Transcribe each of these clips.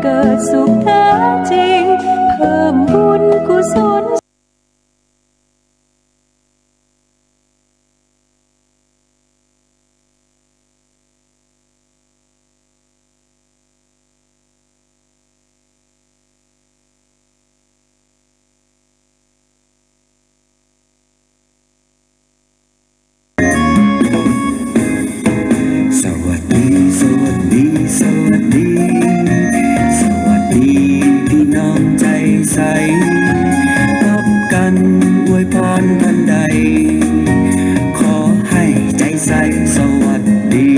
เกิดสุขแท้จริงเพิ่มบุญกุศลสวัสดีสวัสดีสวัสดีสวัสดีพี่น้องใจใสพบกันอวยพรวันใดขอให้ใจใสสวัสดี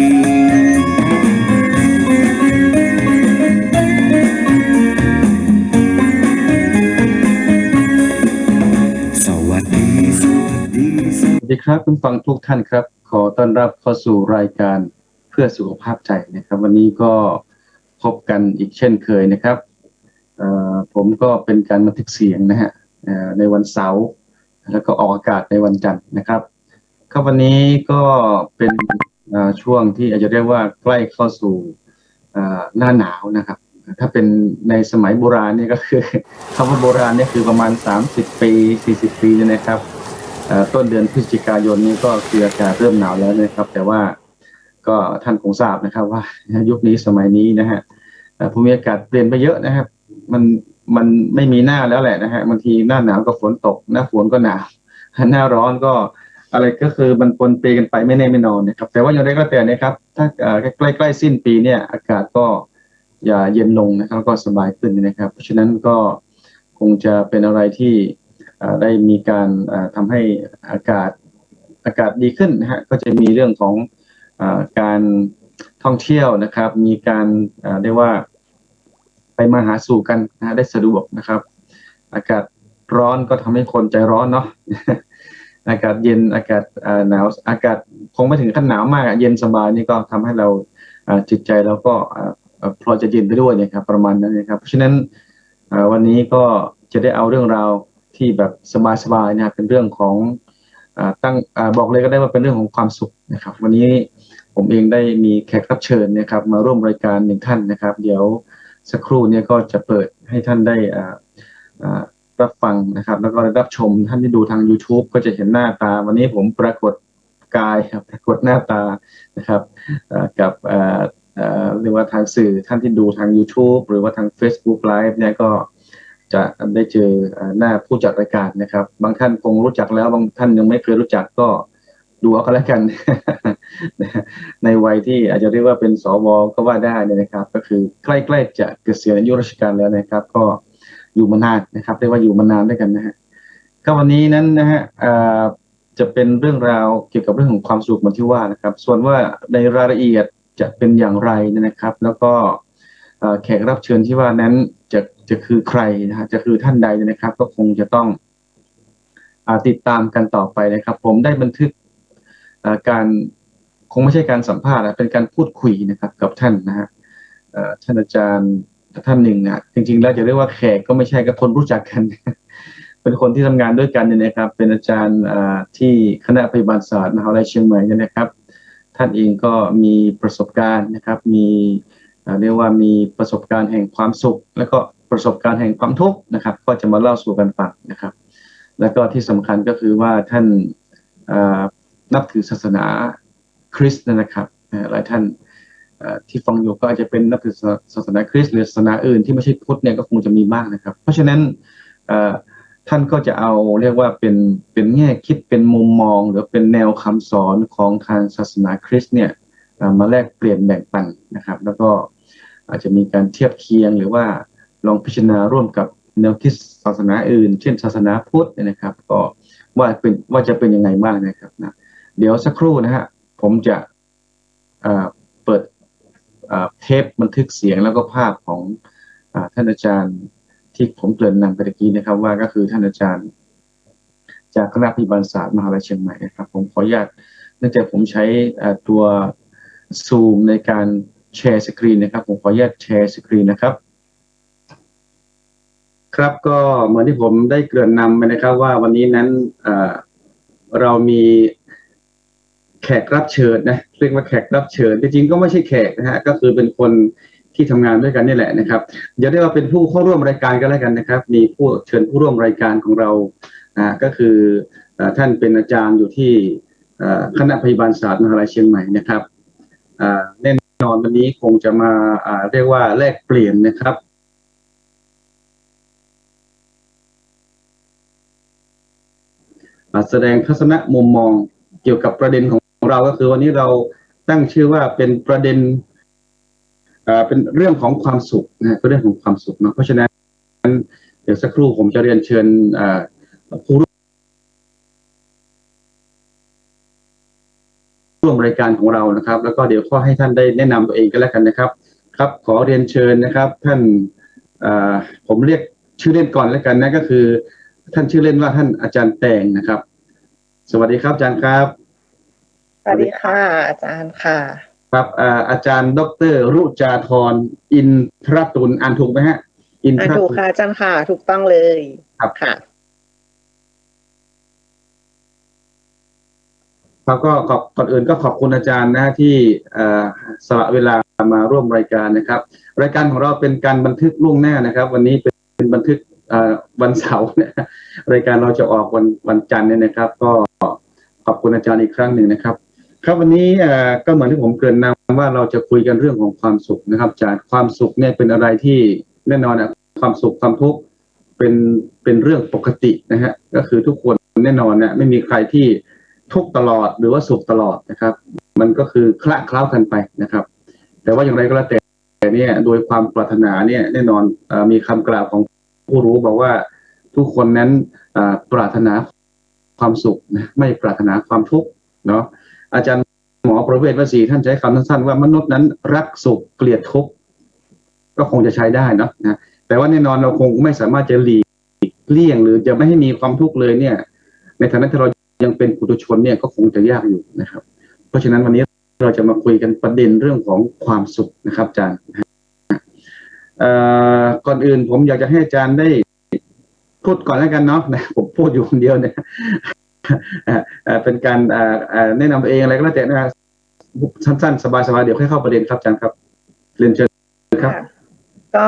สวัสดีสวัสดีสวัสดีครับคุณฟังทุกท่านครับขอต้อนรับเข้าสู่รายการเพื่อสุขภาพใจนะครับวันนี้ก็พบกันอีกเช่นเคยนะครับผมก็เป็นการบันทึกเสียงนะฮะในวันเสาร์แล้วก็ออกอากาศในวันจันทร์นะครับครับวันนี้ก็เป็นช่วงที่อาจจะเรียกว่าใกล้เข้าสู่หน้าหนาวนะครับถ้าเป็นในสมัยโบราณนี่ก็คือคำว่าโบราณนี่คือประมาณ30ปี40ปีนะครับต้นเดือนพฤศจิกายนนี้ก็คืออากาศเริ่มหนาวแล้วนะครับแต่ว่าก็ท่านคงทราบนะครับว่ายุคนี้สมัยนี้นะฮะภูมิอากาศเปลี่ยนไปเยอะนะครับมันไม่มีหน้าแล้วแหละนะฮะบางทีหน้าหนาวก็ฝนตกหน้าฝนก็หนาวหน้าร้อนก็อะไรก็คือมันปนเปกันไปไม่แน่ไม่นอนนะครับแต่ว่าอย่างไรก็แต่นะครับถ้าใกล้สิ้นปีเนี่ยอากาศก็อย่าเย็นลงนะครับก็สบายขึ้นนะครับเพราะฉะนั้นก็คงจะเป็นอะไรที่ได้มีการทำให้อากาศดีขึ้นนะฮะก็จะมีเรื่องของการท่องเที่ยวนะครับมีการเรียกว่าไปมาหาสู่กันนะได้สะดวกนะครับอากาศร้อนก็ทำให้คนใจร้อนเนาะอากาศเย็นอากาศหนาวอากาศคงไม่ถึงขั้นหนาวมากเย็นสบายนี่ก็ทำให้เราจิตใจเราก็พอจะเย็นไปด้วยนะครับประมาณนั้นนะครับเพราะฉะนั้นวันนี้ก็จะได้เอาเรื่องราวที่แบบสบายๆนะครับเป็นเรื่องของบอกเลยก็ได้ว่าเป็นเรื่องของความสุขนะครับวันนี้ผมเองได้มีแขกรับเชิญนะครับมาร่วมรายการหนึ่งท่านนะครับเดี๋ยวสักครู่นี้ก็จะเปิดให้ท่านได้รับฟังนะครับแล้วก็รับชมท่านที่ดูทาง YouTube ก็จะเห็นหน้าตาวันนี้ผมปรากฏกายครับปรากฏหน้าตานะครับกับเรียกว่าทางสื่อท่านที่ดูทาง YouTube หรือว่าทาง Facebook Live เนี่ยก็จะได้เจอหน้าผู้จัดรายการนะครับบางท่านคงรู้จักแล้วบางท่านยังไม่เคยรู้จักก็ดูเอาก็แล้วกันในวัยที่อาจจะเรียกว่าเป็นสวก็ว่าได้นะครับก็คือใกล้ๆจะเกษียณอายุราชการแล้วนะครับก็อยู่มานานนะครับเรียกว่าอยู่มานานด้วยกันนะฮะก็วันนี้นั้นนะฮะจะเป็นเรื่องราวเกี่ยวกับเรื่องของความสุขเหมือนที่ว่านะครับส่วนว่าในรายละเอียดจะเป็นอย่างไรนะครับแล้วก็แขกรับเชิญที่ว่านั้นจะคือใครนะฮะจะคือท่านใดนะครับก็คงจะต้องติดตามกันต่อไปนะครับผมได้บันทึกการคงไม่ใช่การสัมภาษณ์เป็นการพูดคุยนะครับกับท่านนะฮะท่านอาจารย์ท่านหนึ่งนะจริงๆแล้วจะเรียกว่าแขกก็ไม่ใช่กับคนรู้จักกันเป็นคนที่ทำงานด้วยกันเนี่ยนะครับเป็นอาจารย์ที่คณะพยาบาลศาสตร์มหาวิทยาลัยเชียงใหม่เนี่ยนะครับท่านเองก็มีประสบการณ์นะครับมีเรียกว่ามีประสบการณ์แห่งความสุขแล้วก็ประสบการณ์แห่งความทุกข์นะครับก็จะมาเล่าสู่กันฟังนะครับแล้วก็ที่สำคัญก็คือว่าท่านนับถือศาสนาคริสต์นะครับหลายท่านที่ฟังอยู่ก็อาจจะเป็นนับถือศาสนาคริสต์หรือศาสนาอื่นที่ไม่ใช่พุทธเนี่ยก็คงจะมีบ้างนะครับเพราะฉะนั้นท่านก็จะเอาเรียกว่าเป็นแง่คิดเป็นมุมมองหรือเป็นแนวคำสอนของทางศาสนาคริสต์เนี่ยมาแลกเปลี่ยนแบ่งปันนะครับแล้วก็อาจจะมีการเทียบเคียงหรือว่าลองพิจารณาร่วมกับแนวคิดศาสนาอื่นเช่นศาสนาพุทธนะครับก็ว่าจะเป็นยังไงบ้างนะครับนะเดี๋ยวสักครู่นะฮะผมจะเปิดเทปบันทึกเสียงแล้วก็ภาพของท่านอาจารย์ที่ผมเกริ่นนำไปตะกี้นะครับว่าก็คือท่านอาจารย์จากคณะพยาบาลศาสตร์มหาวิทยาลัยเชียงใหม่นะครับผมขออนุญาตเนื่องจากผมใช้ตัว Zoom ในการแชร์สกรีนนะครับผมขออนุญาตแชร์สกรีนนะครับครับก็เหมือนที่ผมได้เกริ่นนำไปนะครับว่าวันนี้นั้นเรามีแขกรับเชิญนะเรียกว่าแขกรับเชิญจริงๆก็ไม่ใช่แขกนะฮะก็คือเป็นคน ที่ทำงานด้วยกันนี่แหละนะครับเดี๋ยวได้มาเป็นผู้เข้าร่วมรายการกันแล้วกันนะครับมีผู้เชิญผู้ร่วมรายการของเราก็คือท่านเป็นอาจารย์อยู่ที่คณะพยาบาลศาสตร์มหาวิทยาลัยเชียงใหม่นะครับแน่นอนวันนี้คงจะมาเรียกว่าแลกเปลี่ยนนะครับแสดงทัศนะมุมมองเกี่ยวกับประเด็นของเราก็คือวันนี้เราตั้งชื่อว่าเป็นประเด็นเป็นเรื่องของความสุขนะเป็นเรื่องของความสุขนะเพราะฉะนั้นเดี๋ยวสักครู่ผมจะเรียนเชิญผู้ร่วมรายการของเรานะครับแล้วก็เดี๋ยวขอให้ท่านได้แนะนำตัวเองกันแล้วกันนะครับครับขอเรียนเชิญนะครับท่านผมเรียกชื่อเล่นก่อนแล้วกันนะก็คือท่านชื่อเล่นว่าท่านอาจารย์แตงนะครับสวัสดีครับอาจารย์ครับสวัสดีค่ะอาจารย์ค่ะครับอาจารย์ดร.รุจาธรอินทรตุลอ่านถูกไหมฮะอินทรตุลถูกค่ะอาจารย์ค่ะถูกต้องเลยครับค่ะแล้วก็ก่อนอื่นก็ขอบคุณอาจารย์นะที่สละเวลามาร่วมรายการนะครับรายการของเราเป็นการบันทึกล่วงหน้านะครับวันนี้เป็นบันทึกวันเสาร์เนี่ยรายการเราจะออกวันจันทร์เนี่ยนะครับก็ขอบคุณอาจารย์อีกครั้งหนึ่งนะครับครับวันนี้ก็เหมือนที่ผมเกริ่นนำว่าเราจะคุยกันเรื่องของความสุขนะครับอาจารย์ความสุขเนี่ยเป็นอะไรที่แน่นอนนะความสุขความทุกข์เป็นเรื่องปกตินะฮะก็คือทุกคนแน่นอนนะไม่มีใครที่ทุกตลอดหรือว่าสุขตลอดนะครับมันก็คือคละเคล้ากันไปนะครับแต่ว่าอย่างไรก็แล้วแต่เนี่ยโดยความปรารถนาเนี่ยแน่นอนมีคำกล่าวของผู้รู้บอกว่าทุกคนนั้นปรารถนาความสุขนะไม่ปรารถนาความทุกข์เนาะอาจารย์หมอประเวศวสีท่านใช้คำสั้นๆว่ามนุษย์นั้นรักสุขเกลียดทุกข์ก็คงจะใช้ได้นะแต่ว่าแน่นอนเราคงไม่สามารถจะหลีกเลี่ยงหรือจะไม่ให้มีความทุกข์เลยเนี่ยในฐานะที่เรายังเป็นปุถุชนเนี่ยก็คงจะยากอยู่นะครับเพราะฉะนั้นวันนี้เราจะมาคุยกันประเด็นเรื่องของความสุขนะครับอาจารย์ก่อนอื่นผมอยากจะให้อาจารย์ได้พูดก่อนแล้วกันเนาะผมพูดอยู่คนเดียวเนี่ยเป็นการแนะนำตัวเองอะไรก็แล้วแต่นะสั้นๆสบายๆเดี๋ยวค่อยเข้าประเด็นครับอาจารย์ครับเรียนเชิญครับก็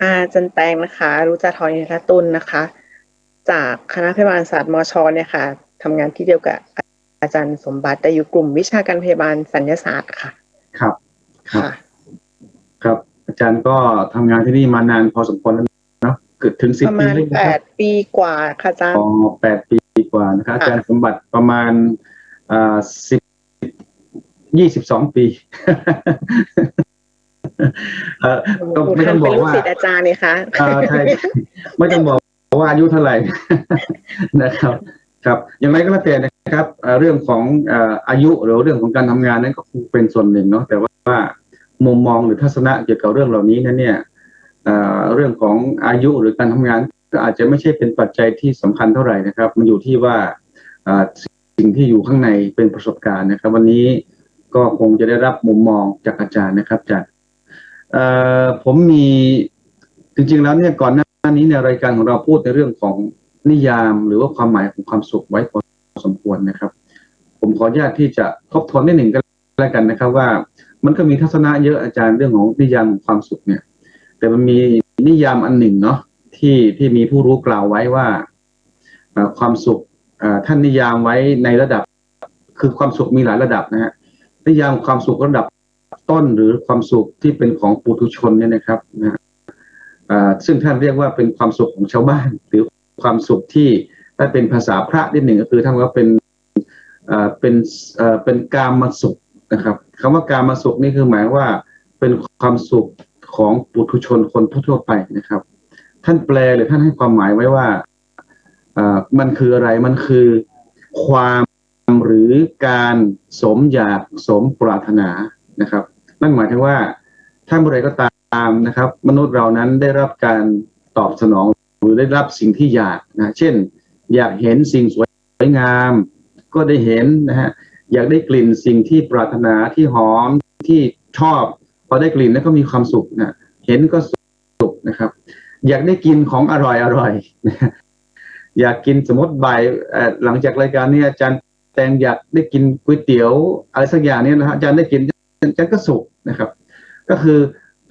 อาจารย์แตงนะคะรุจาธรอินทรตุลนะคะจากคณะพยาบาลศาสตร์มช.เนี่ยค่ะทำงานที่เดียวกับอาจารย์สมบัติแต่อยู่กลุ่มวิชาการพยาบาลสัญญาศาสตร์ค่ะครับครับอาจารย์ก็ทำงานที่นี่มานานพอสมควรแล้วเนาะเกือบถึง10 ปีประมาณ8 ปีกว่าค่ะอาจารย์8 ปีกว่านะครับอาจารย์สมบัติประมาณ22 ปีก็ไม่ต้องบอกว่าเป็นลูกศิษย์อาจารย์นี่คะใช่ไม่ต้องบอกว่าอายุเท่าไหร่นะครับครับอย่างไรก็แล้วแต่นะครับเรื่องของอายุหรือเรื่องของการทำงานนั้นก็คงเป็นส่วนหนึ่งเนาะแต่ว่ามุมมองหรือทัศนะเกี่ยวกับเรื่องเหล่านี้นั้นเนี่ยเรื่องของอายุหรือการทำงานก็อาจจะไม่ใช่เป็นปัจจัยที่สำคัญเท่าไหร่นะครับมันอยู่ที่ว่าสิ่งที่อยู่ข้างในเป็นประสบการณ์นะครับวันนี้ก็คงจะได้รับมุมมองจากอาจารย์นะครับอาจารย์ผมมีจริงๆแล้วเนี่ยก่อนหน้านี้ในรายการของเราพูดในเรื่องของนิยามหรือว่าความหมายของความสุขไว้พอสมควรนะครับผมขออนุญาตที่จะทบทวนนิดหนึ่งกันแล้วกันนะครับว่ามันก็มีทัศนะเยอะอาจารย์เรื่องของนิยามความสุขเนี่ยแต่มันมีนิยามอันหนึ่งเนาะที่มีผู้รู้กล่าวไว้ว่าความสุขท่านนิยามไว้ในระดับคือความสุขมีหลายระดับนะฮะนิยามความสุขระดับต้นหรือความสุขที่เป็นของปุถุชนเนี่ยนะครับซึ่งท่านเรียกว่าเป็นความสุขของชาวบ้านหรือความสุขที่ถ้าเป็นภาษาพระนิดหนึ่งก็คือท่านว่าเป็นกามสุขนะครับคำว่ากามสุขนี่คือหมายว่าเป็นความสุขของปุถุชนคนทั่วไปนะครับท่านแปลหรือท่านให้ความหมายไว้ว่ามันคืออะไรมันคือความหรือการสมอยากสมปรารถนานะครับนั่นหมายถึงว่าถ้าเมื่อไรก็ตามนะครับมนุษย์เรานั้นได้รับการตอบสนองหรือได้รับสิ่งที่อยากนะเช่นอยากเห็นสิ่งสวยงามก็ได้เห็นนะฮะอยากได้กลิ่นสิ่งที่ปรารถนาที่หอมที่ชอบพอได้กลิ่นแล้วก็มีความสุขนะเห็นก็สุขนะครับอยากได้กินของอร่อยอยากกินสมมติบ่ายหลังจากรายการนี้อาจารย์แตงอยากได้กินก๋วยเตี๋ยวอะไรสักอย่างนี้นะฮะอาจารย์ได้กินอาจารย์ก็สุขนะครับก็คือ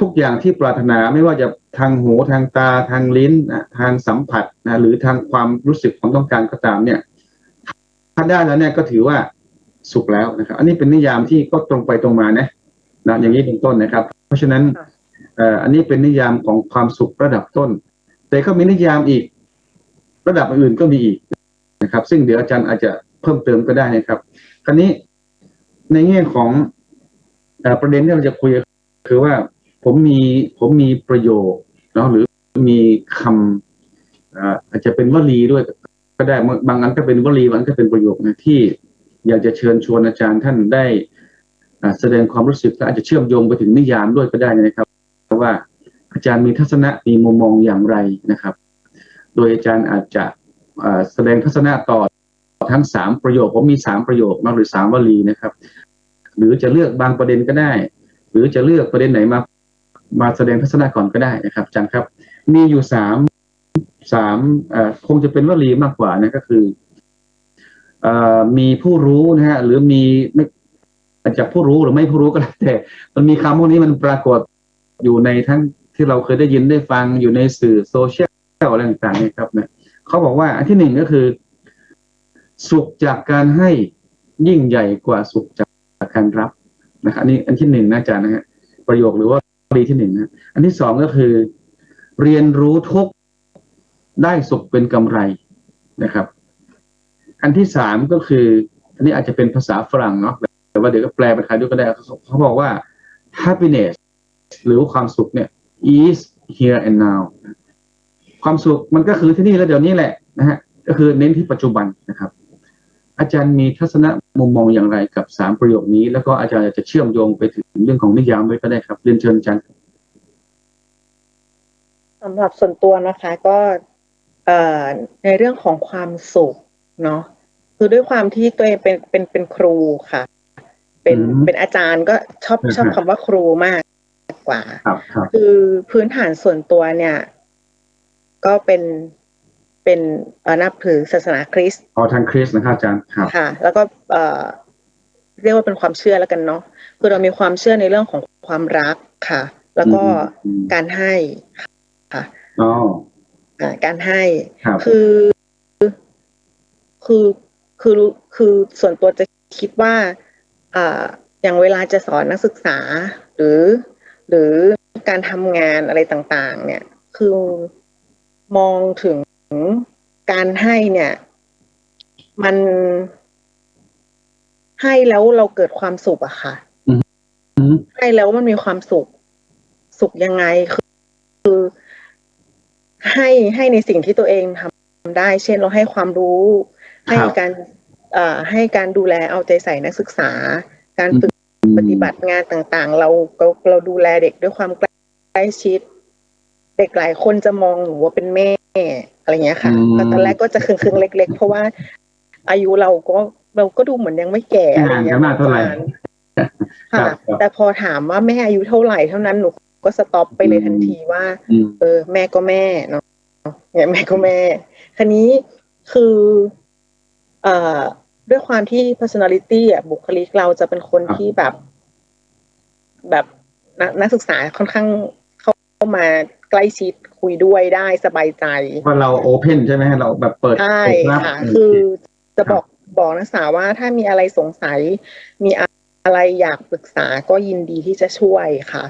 ทุกอย่างที่ปรารถนาไม่ว่าจะทางหูทางตาทางลิ้นทางสัมผัสหรือทางความรู้สึกความต้องการก็ตามเนี่ยถ้าได้แล้วเนี่ยก็ถือว่าสุขแล้วนะครับอันนี้เป็นนิยามที่ก็ตรงไปตรงมานะอย่างนี้เป็นต้นนะครับเพราะฉะนั้นอันนี้เป็นนิยามของความสุขระดับต้นแต่ก็มีนิยามอีกระดับอื่นก็มีอีกนะครับซึ่งเดี๋ยวอาจารย์อาจจะเพิ่มเติมก็ได้นะครับคราวนี้ในแง่ของประเด็นที่เราจะคุยคือว่าผมมีประโยคเนาะหรือมีคำอาจจะเป็นวลีด้วยก็ได้บางอันก็เป็นวลีบางอันก็เป็นประโยคนะที่อยากจะเชิญชวนอาจารย์ท่านได้แสดงความรู้สึกและอาจจะเชื่อมโยงไปถึงนิยามด้วยก็ได้นะครับว่าอาจารย์มีทัศนะมีมุมมองอย่างไรนะครับโดยอาจารย์อาจจะแสดงทัศนะต่อทั้ง3ประโยคผมมี3ประโยคหรือ3วลีนะครับหรือจะเลือกบางประเด็นก็ได้หรือจะเลือกประเด็นไหนมาแสดงทัศนะก่อนก็ได้นะครับอาจารย์ครับมีอยู่คงจะเป็นวลีมากกว่านะก็คือมีผู้รู้นะฮะหรือมีไม่อาจจะผู้รู้หรือไม่ผู้รู้ก็แล้วแต่มันมีคำพวกนี้มันปรากฏอยู่ในทั้งที่เราเคยได้ยินได้ฟังอยู่ในสื่อโซเชียลอะไรต่างๆนะครับเนี่ยเขาบอกว่าอันที่1ก็คือสุขจากการให้ยิ่งใหญ่กว่าสุขจากการรับนะครับอันที่1นะอาจารย์นะฮะประโยคหรือว่าวลีที่1นะอันที่2ก็คือเรียนรู้ทุกได้สุขเป็นกำไรนะครับอันที่3ก็คืออันนี้อาจจะเป็นภาษาฝรั่งเนาะแต่ว่าเดี๋ยวก็แปลเป็นไทยด้วยก็ได้เขาบอกว่า happiness หรือความสุขเนี่ย is here and now ความสุขมันก็คือที่นี่แล้วเดี๋ยวนี้แหละนะฮะก็คือเน้นที่ปัจจุบันนะครับอาจารย์มีทัศนะมุมมองอย่างไรกับ3ประโยคนี้แล้วก็อาจารย์จะเชื่อมโยงไปถึงเรื่องของนิยามไว้ก็ได้ครับเรียนเชิญอาจารย์สำหรับส่วนตัวนะคะก็ในเรื่องของความสุขเนาะคือด้วยความที่ตัวเองเป็นครูค่ะเป็นอาจารย์ก็ชอบคำว่าครูมากกว่าคือพื้นฐานส่วนตัวเนี่ยก็เป็นนับถือศาสนาคริสต์ทางคริสต์นะครับอาจารย์ค่ะแล้วก็เรียกว่าเป็นความเชื่อแล้วกันเนาะคือเรามีความเชื่อในเรื่องของความรักค่ะแล้วก็การให้ค่ะการให้คือส่วนตัวจะคิดว่าอย่างเวลาจะสอนนักศึกษาหรือการทำงานอะไรต่างๆเนี่ยคือมองถึงการให้เนี่ยมันให้แล้วเราเกิดความสุขอะค่ะให้แล้วมันมีความสุขยังไงคือให้ในสิ่งที่ตัวเองทำได้เช่นเราให้ความรู้ให้การดูแลเอาใจใส่นักศึกษาการฝึกปฏิบัติงานต่างๆเราดูแลเด็กด้วยความใกล้ชิดเด็กหลายคนจะมองหนูว่าเป็นแม่อะไรเงี้ยค่ะตอนแรกก็จะคึงๆเล็กๆเพราะว่าอายุเราก็ดูเหมือนยังไม่แก่อะไรเงี้ยเท่าไหร่ค่ะแต่พอถามว่าแม่อายุเท่าไหร่เท่านั้นหนูก็สต็อปไปเลยทันทีว่าแม่ก็แม่เนาะเนี่ยแม่ก็แม่คันนี้คือด้วยความที่ personality บุคลิกเราจะเป็นคนที่แบบนักศึกษาค่อนข้างเข้ามาใกล้ชิดคุยด้วยได้สบายใจว่าเราโอเพนใช่ไหมเราแบบเปิดใช่ค่ะคือจะบอกนักศึกษาว่าถ้ามีอะไรสงสัยมีอะไรอยากปรึกษาก็ยินดีที่จะช่วยค่ะ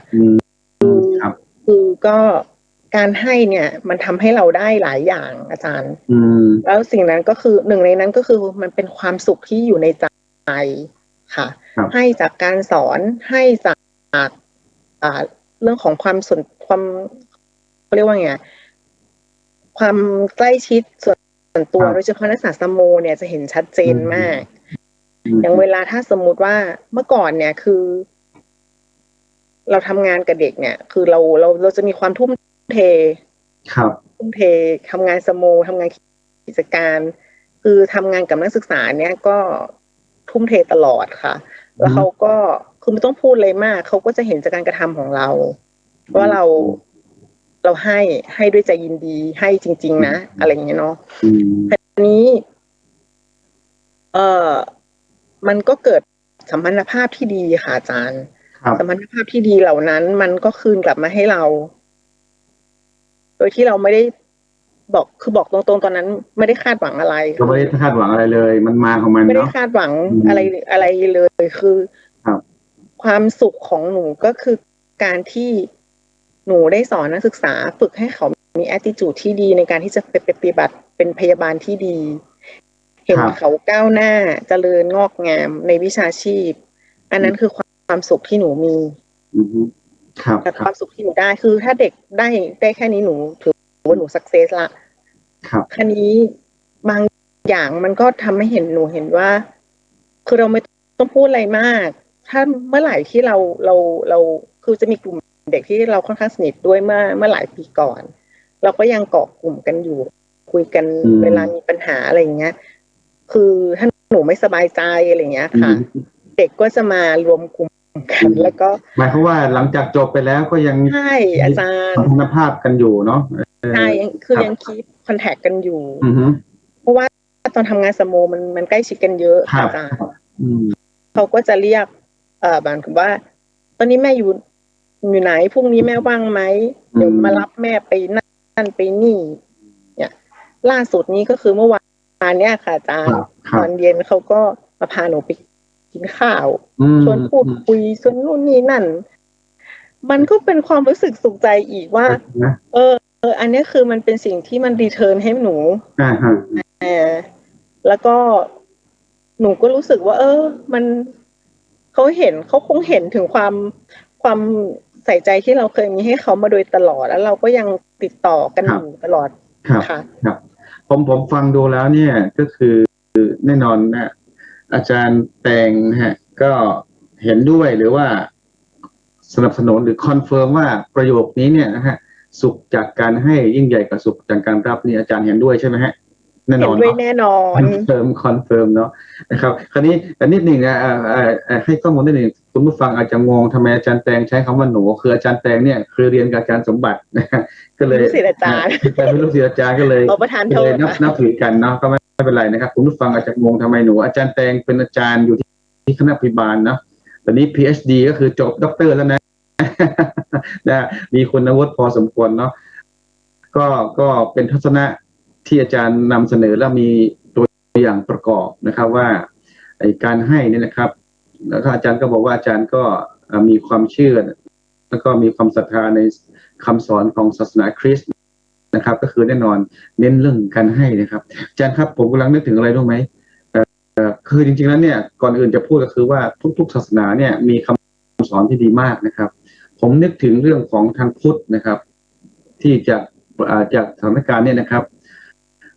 คือก็การให้เนี่ยมันทำให้เราได้หลายอย่างอาจารย์แล้วสิ่งนั้นก็คือหนึ่งในนั้นก็คือมันเป็นความสุขที่อยู่ในใจค่ะให้จากการสอนให้จากเรื่องของความเรียกว่าไงความใกล้ชิดส่วนตัวโดยเฉพาะนักศึกษาสโมเนี่ยจะเห็นชัดเจนมากอย่างเวลาถ้าสมมุติว่าเมื่อก่อนเนี่ยคือเราทำงานกับเด็กเนี่ยคือเราจะมีความทุ่มเททำงานสโมทำงานกิจการคือทำงานกับนักศึกษาเนี่ยก็ทุ่มเทตลอดค่ะแล้วเขาก็คือไม่ต้องพูดเลยมากเขาก็จะเห็นจากการกระทำของเราว่าเราให้ด้วยใจยินดีให้จริงๆนะอะไรอย่างเงี้ยเนาะทีนี้มันก็เกิดสัมพันธภาพที่ดีค่ะอาจารย์ ครับ สัมพันธภาพที่ดีเหล่านั้น มันก็คืนกลับมาให้เรา โดยที่เราไม่ได้บอกตรงๆตอนนั้นไม่ได้คาดหวังอะไรเราไม่ได้คาดหวังอะไรเลย มันมาของมันไม่ได้เนาะคาดหวังอะไรเลยคือ ครับ ความสุขของหนูก็คือการที่หนูได้สอนนักศึกษาฝึกให้เขามี attitude ที่ดีในการที่จะไปปฏิบัติเป็นพยาบาลที่ดี เห็นเขาก้าวหน้าเจริญงอกงามในวิชาชีพ อันนั้นคือความสุขที่หนูมีแต่ความสุขที่หนูได้คือถ้าเด็กได้แค่นี้หนูถือว่าหนู success ละคันนี้บางอย่างมันก็ทำให้หนูเห็นว่าคือเราไม่ต้องพูดอะไรมากถ้าเมื่อไหร่ที่เราคือจะมีกลุ่มเด็กที่เราค่อนข้างสนิทด้วยเมื่อหลายปีก่อนเราก็ยังเกาะกลุ่มกันอยู่คุยกันเวลามีปัญหาอะไรอย่างเงี้ยคือถ้าหนูไม่สบายใจอะไรอย่างเงี้ยค่ะเด็กก็จะมารวมกลุ่มกันแล้วก็หมายความว่าหลังจากจบไปแล้วก็ยังใช่อาจารย์คุณภาพกันอยู่เนาะใช่คือยังคีปคอนแทคกันอยู่เพราะว่าตอนทำงานสโมมันใกล้ชิดกันเยอะอาจารย์เขาก็จะเรียกบางคนว่าตอนนี้แม่อยู่ไหนพรุ่งนี้แม่ว่างไหมเดี๋ยวมารับแม่ไปนั่นไปนี่เนี่ยล่าสุดนี้ก็คือเมื่อวานเนี่ยค่ะอาจารย์ตอนเย็นเขาก็มาพาหนูไปกินข้าวชวนพูดคุยชวนนู่นนี่นั่นมันก็เป็นความรู้สึกสุขใจอีกว่าอันนี้คือมันเป็นสิ่งที่มันรีเทิร์นให้หนูแล้วก็หนูก็รู้สึกว่ามันเขาคงเห็นถึงความใส่ใจที่เราเคยมีให้เขามาโดยตลอดแล้วเราก็ยังติดต่อกันอยู่ตลอดค่ะครับผมฟังดูแล้วเนี่ยก็คือแน่นอนนะอาจารย์แตงนะฮะก็เห็นด้วยหรือว่าสนับสนุนหรือคอนเฟิร์มว่าประโยคนี้เนี่ยนะฮะสุขจากการให้ยิ่งใหญ่กว่าสุขจากการรับนี่อาจารย์เห็นด้วยใช่ไหมฮะแน่นอนด้วยแน่นอนคอนเฟิร์มเนาะนะครับคราวนี้นิดหนึ่งให้ข้อมูลนิดหนึ่งคุณผู้ฟังอาจจะงงทำไมอาจารย์แตงใช้คำว่าหนูคืออาจารย์แตงเนี่ยคือเรียนกับอาจารย์สมบัตินะก็เลยลูกศิษย์อาจารย์เป็นลูกศิษย์อาจารย์ก็เลยนับถือกันเนาะก็ไม่เป็นไรนะครับคุณผู้ฟังอาจจะงงทำไมหนูอาจารย์แตงเป็นอาจารย์อยู่ที่คณะพยาบาลเนาะตอนนี้ PhD ก็คือจบด็อกเตอร์แล้วนะมีคุณวุฒิพอสมควรเนาะก็เป็นทัศนะที่อาจารย์นำเสนอแล้วมีตัวอย่างประกอบนะครับว่าการให้เนี่ยนะครับแล้วก็อาจารย์ก็บอกว่าอาจารย์ก็มีความเชื่อแล้วก็มีความศรัทธาในคำสอนของศาสนาคริสต์นะครับก็คือแน่นอนเน้นเรื่องการให้นะครับอาจารย์ครับผมกำลังนึกถึงอะไรรู้ไหมคือจริงๆแล้วเนี่ยก่อนอื่นจะพูดก็คือว่าทุกๆศาสนาเนี่ยมีคำสอนที่ดีมากนะครับผมนึกถึงเรื่องของทางพุทธนะครับที่จากสถานการณ์เนี่ยนะครับ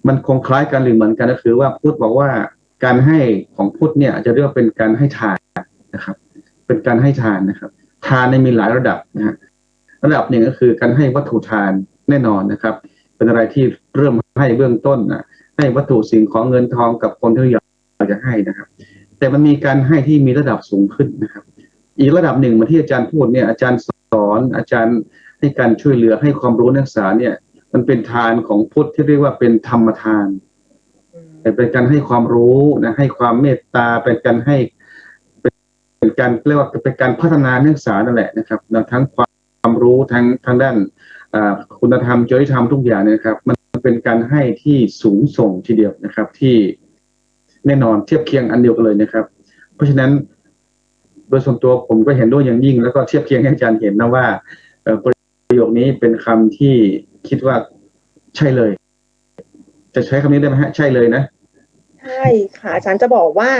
มันคงคล้ายกันหรือเหมือนกันก็คือว่าพุทธบอกว่าการให้ของพุทธเนี่ยจะเรียกว่าเป็นการให้ทานนะครับเป็นการให้ทานนะครับทานมีหลายระดับนะฮะระดับหนึ่งก็คือการให้วัตถุทานแน่นอนนะครับเป็นอะไรที่เริ่มให้เบื้องต้นนะให้วัตถุสิ่งของเงินทองกับคนที่อยากจะให้นะครับแต่มันมีการให้ที่มีระดับสูงขึ้นนะครับอีกระดับหนึ่งมาที่อาจารย์พูดเนี่ยอาจารย์สอนอาจารย์ให้การช่วยเหลือให้ความรู้นักศึกษาเนี่ยมันเป็นทานของพุทธที่เรียกว่าเป็นธรรมทานเป็นการให้ความรู้นะให้ความเมตตาเป็นการให้เป็นการเรียกว่าเป็นการพัฒนานักศึกษานั่นแหละนะครับทั้งความรู้ทางด้านคุณธรรมจริยธรรมทุกอย่างนะครับมันเป็นการให้ที่สูงส่งทีเดียวนะครับที่แน่นอนเทียบเคียงอันเดียวกันเลยนะครับเพราะฉะนั้นโดยส่วนตัวผมก็เห็นด้วยอย่างยิ่งแล้วก็เทียบเคียงให้อาจารย์เห็นนะว่าประโยคนี้เป็นคำที่คิดว่าใช่เลยจะใช้คำนี้ได้ไหมฮะใช่เลยนะใช่ค่ะอาจารย์จะบอกว่า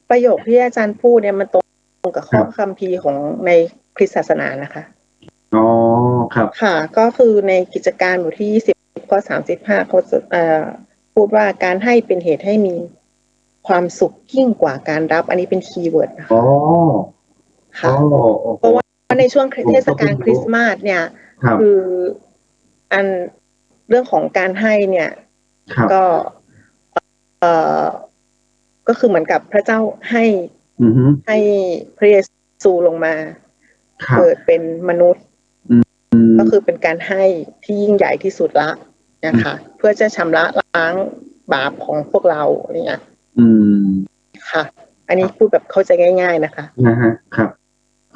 ประโยคที่อาจารย์พูดเนี่ยมันตรงกับข้อคัมภีร์ของในคริสตศาสนานะคะอ๋อครับค่ะก็คือในกิจการบทที่20ข้อ35เขาพูดว่าการให้เป็นเหตุให้มีความสุขยิ่งกว่าการรับอันนี้เป็นคีย์เวิร์ดนะคะค่ะเพราะว่าในช่วงเทศกาลคริสต์มาสเนี่ยคืออันเรื่องของการให้เนี่ยก็คือเหมือนกับพระเจ้าให้พระเยซูลงมาเกิดเป็นมนุษย์ก็คือเป็นการให้ที่ยิ่งใหญ่ที่สุดละนะคะเพื่อจะชำระล้างบาปของพวกเราอะไรเงี้ยค่ะอันนี้พูดแบบเข้าใจง่ายๆนะคะครับ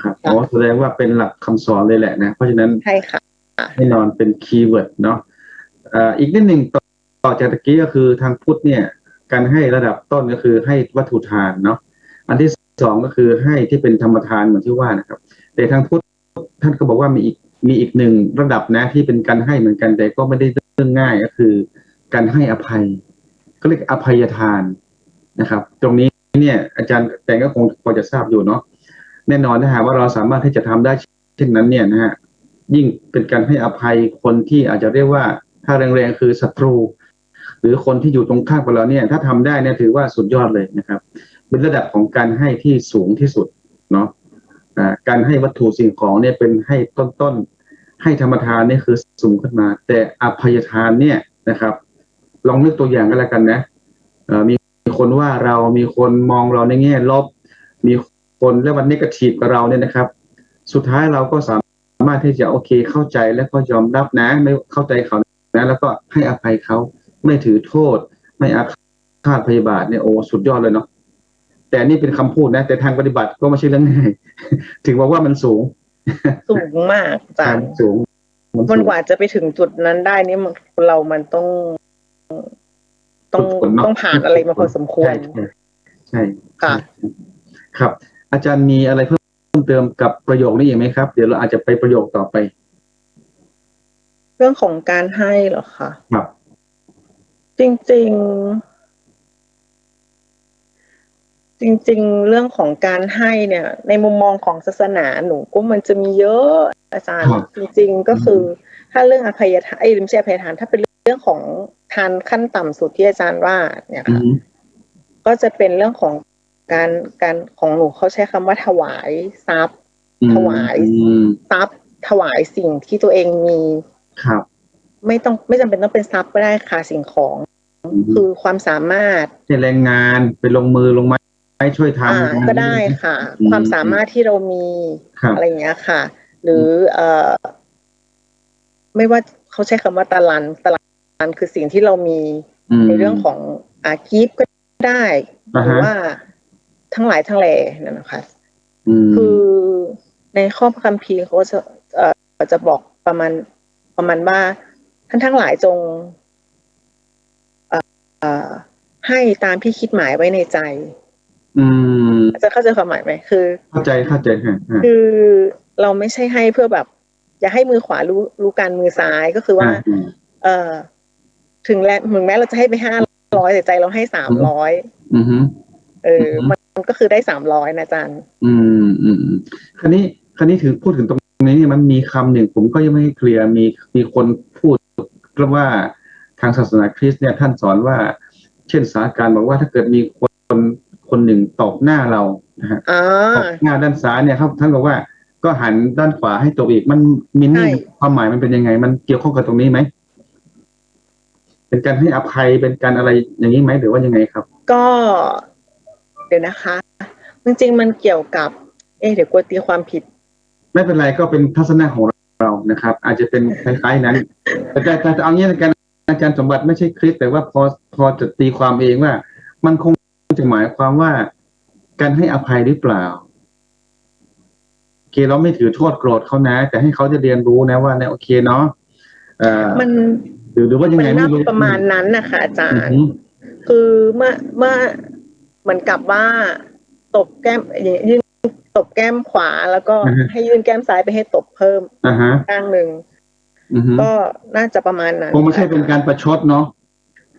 ครับอ๋อแสดงว่าเป็นหลักคำสอนเลยแหละนะเพราะฉะนั้นใช่ค่ะแน่นอนเป็นคีย์เวิร์ดเนาะอีกนิดหนึ่งต่อจากตะกี้ก็คือทางพุทธเนี่ยการให้ระดับต้นก็คือให้วัตถุทานเนาะอันที่สองก็คือให้ที่เป็นธรรมทานเหมือนที่ว่านะครับแต่ทางพุทธท่านก็บอกว่ามีอีกหนึ่งระดับนะที่เป็นการให้เหมือนกันแต่ก็ไม่ได้เรื่องง่ายก็คือการให้อภัยก็เรียกอภัยทานนะครับตรงนี้เนี่ยอาจารย์แต่ก็คงพอจะทราบอยู่เนาะแน่นอนถ้าหากว่าเราสามารถที่จะทำได้เช่นนั้นเนี่ยนะฮะยิ่งเป็นการให้อภัยคนที่อาจจะเรียกว่าถ้าแรงๆคือศัตรูหรือคนที่อยู่ตรงข้ามกับเราเนี่ยถ้าทำได้เนี่ยถือว่าสุดยอดเลยนะครับเป็นระดับของการให้ที่สูงที่สุดเนาะการให้วัตถุสิ่งของเนี่ยเป็นให้ต้นให้ธรรมทานเนี่ยคือสูงขึ้นมาแต่อภัยทานเนี่ยนะครับลองนึกตัวอย่างกันแล้วกันนะมีคนว่าเรามีคนมองเราในแง่ลบมีคนเรียกว่าเนกาทีฟกับเราเนี่ยนะครับสุดท้ายเราก็สามารถที่จะโอเคเข้าใจและก็ยอมรับนะไม่เข้าใจเขานะแล้วก็ให้อภัยเขาไม่ถือโทษไม่อาฆาตพยาบาทเนี่ยโอ้สุดยอดเลยเนาะแต่นี่เป็นคำพูดนะแต่ทางปฏิบัติก็ไม่ใช่เรื่องง่ายถึงบอกว่ามันสูงมากจ้ะสูงมันกว่าจะไปถึงจุดนั้นได้นี่มันต้องผ่านอะไรมาพอสมควรใช่ค่ะครับอาจารย์มีอะไรเพิ่มเติมกับประโยคนี้อีกไหมครับเดี๋ยวเราอาจจะไปประโยคต่อไปเรื่องของการให้เหรอคะครับจริงเรื่องของการให้เนี่ยในมุมมองของศาสนาหนูก็มันจะมีเยอะอาจารย์จริงๆก็คือถ้าเรื่องอภัยทานไม่ใช่อภัยทานถ้าเป็นเรื่องของทานขั้นต่ำสุดที่อาจารย์ว่าเนี่ยค่ะก็จะเป็นเรื่องของการของหนูเขาใช้คำว่าถวายทรัพย์ถวายทรัพย์ถวายสิ่งที่ตัวเองมีครับไม่จำเป็นต้องเป็นทรัพย์ก็ได้ค่ะสิ่งของคือความสามารถเป็นแรงงานไปลงมือลงไม้ช่วยทำก็ได้ค่ะความสามารถที่เรามีอะไรอย่างเงี้ยค่ะหรือไม่ว่าเขาใช้คำว่าตะลันคือสิ่งที่เรามีในเรื่องของกีฟก็ได้หรือว่าทั้งหลายทั้งแหล่นั่นนะคะคือในข้อพระคัมภีร์เขาจะบอกประมาณว่าท่านทั้งหลายจงให้ตามที่คิดหมายไว้ในใจจะเข้าใจความหมายไหมคือเข้าใจค่ะคือเราไม่ใช่ให้เพื่อแบบอย่าให้มือขวารู้การมือซ้ายก็คือว่าถึงแม้เราจะให้ไป500แต่ใจเราให้300มันก็คือได้300นะอาจารย์คราวนี้ถือพูดถึงตรงนี้เนี่ยมันมีคำหนึ่งผมก็ยังไม่เคลียร์มีคนพูดว่าทางศาสนาคริสต์เนี่ยท่านสอนว่าเช่นสาการบอกว่าถ้าเกิดมีคนหนึ่งตบหน้าเรานะฮะตบหน้าด้านซ้ายเนี่ยครับท่านบอกว่าก็หันด้านขวาให้ตบอีกมันมินนี่ความหมายมันเป็นยังไงมันเกี่ยวข้องกับตรงนี้ไหมเป็นการให้อภัยเป็นการอะไรอย่างนี้ไหมหรือว่ายังไงครับก็เดี๋ยวนะคะจริงๆมันเกี่ยวกับเดี๋ยวกลัวตีความผิดไม่เป็นไรก็เป็นทัศนะของเรานะครับอาจจะเป็นคล้ายๆนั้นแต่จะเอางี้ในการอาจารย์สมบัติไม่ใช่คริสต์แต่ว่าพอจะตีความเองว่ามันคงจะหมายความว่าการให้อภัยหรือเปล่าโอเคเราไม่ถือโทษโกรธเขานะแต่ให้เขาจะเรียนรู้นะว่าเนี่ยโอเคเนาะมันหรือว่ายังไงไม่รู้ประมาณนั้นนะคะอาจารย์คือเมื่อเหมือนกับว่าตบแก้มยื่นตบแก้มขวาแล้วก็ให้ยื่นแก้มซ้ายไปให้ตบเพิ่มข้างหนึ่งก็น่าจะประมาณนั้นคงไม่ใช่เป็นการประชดเนาะ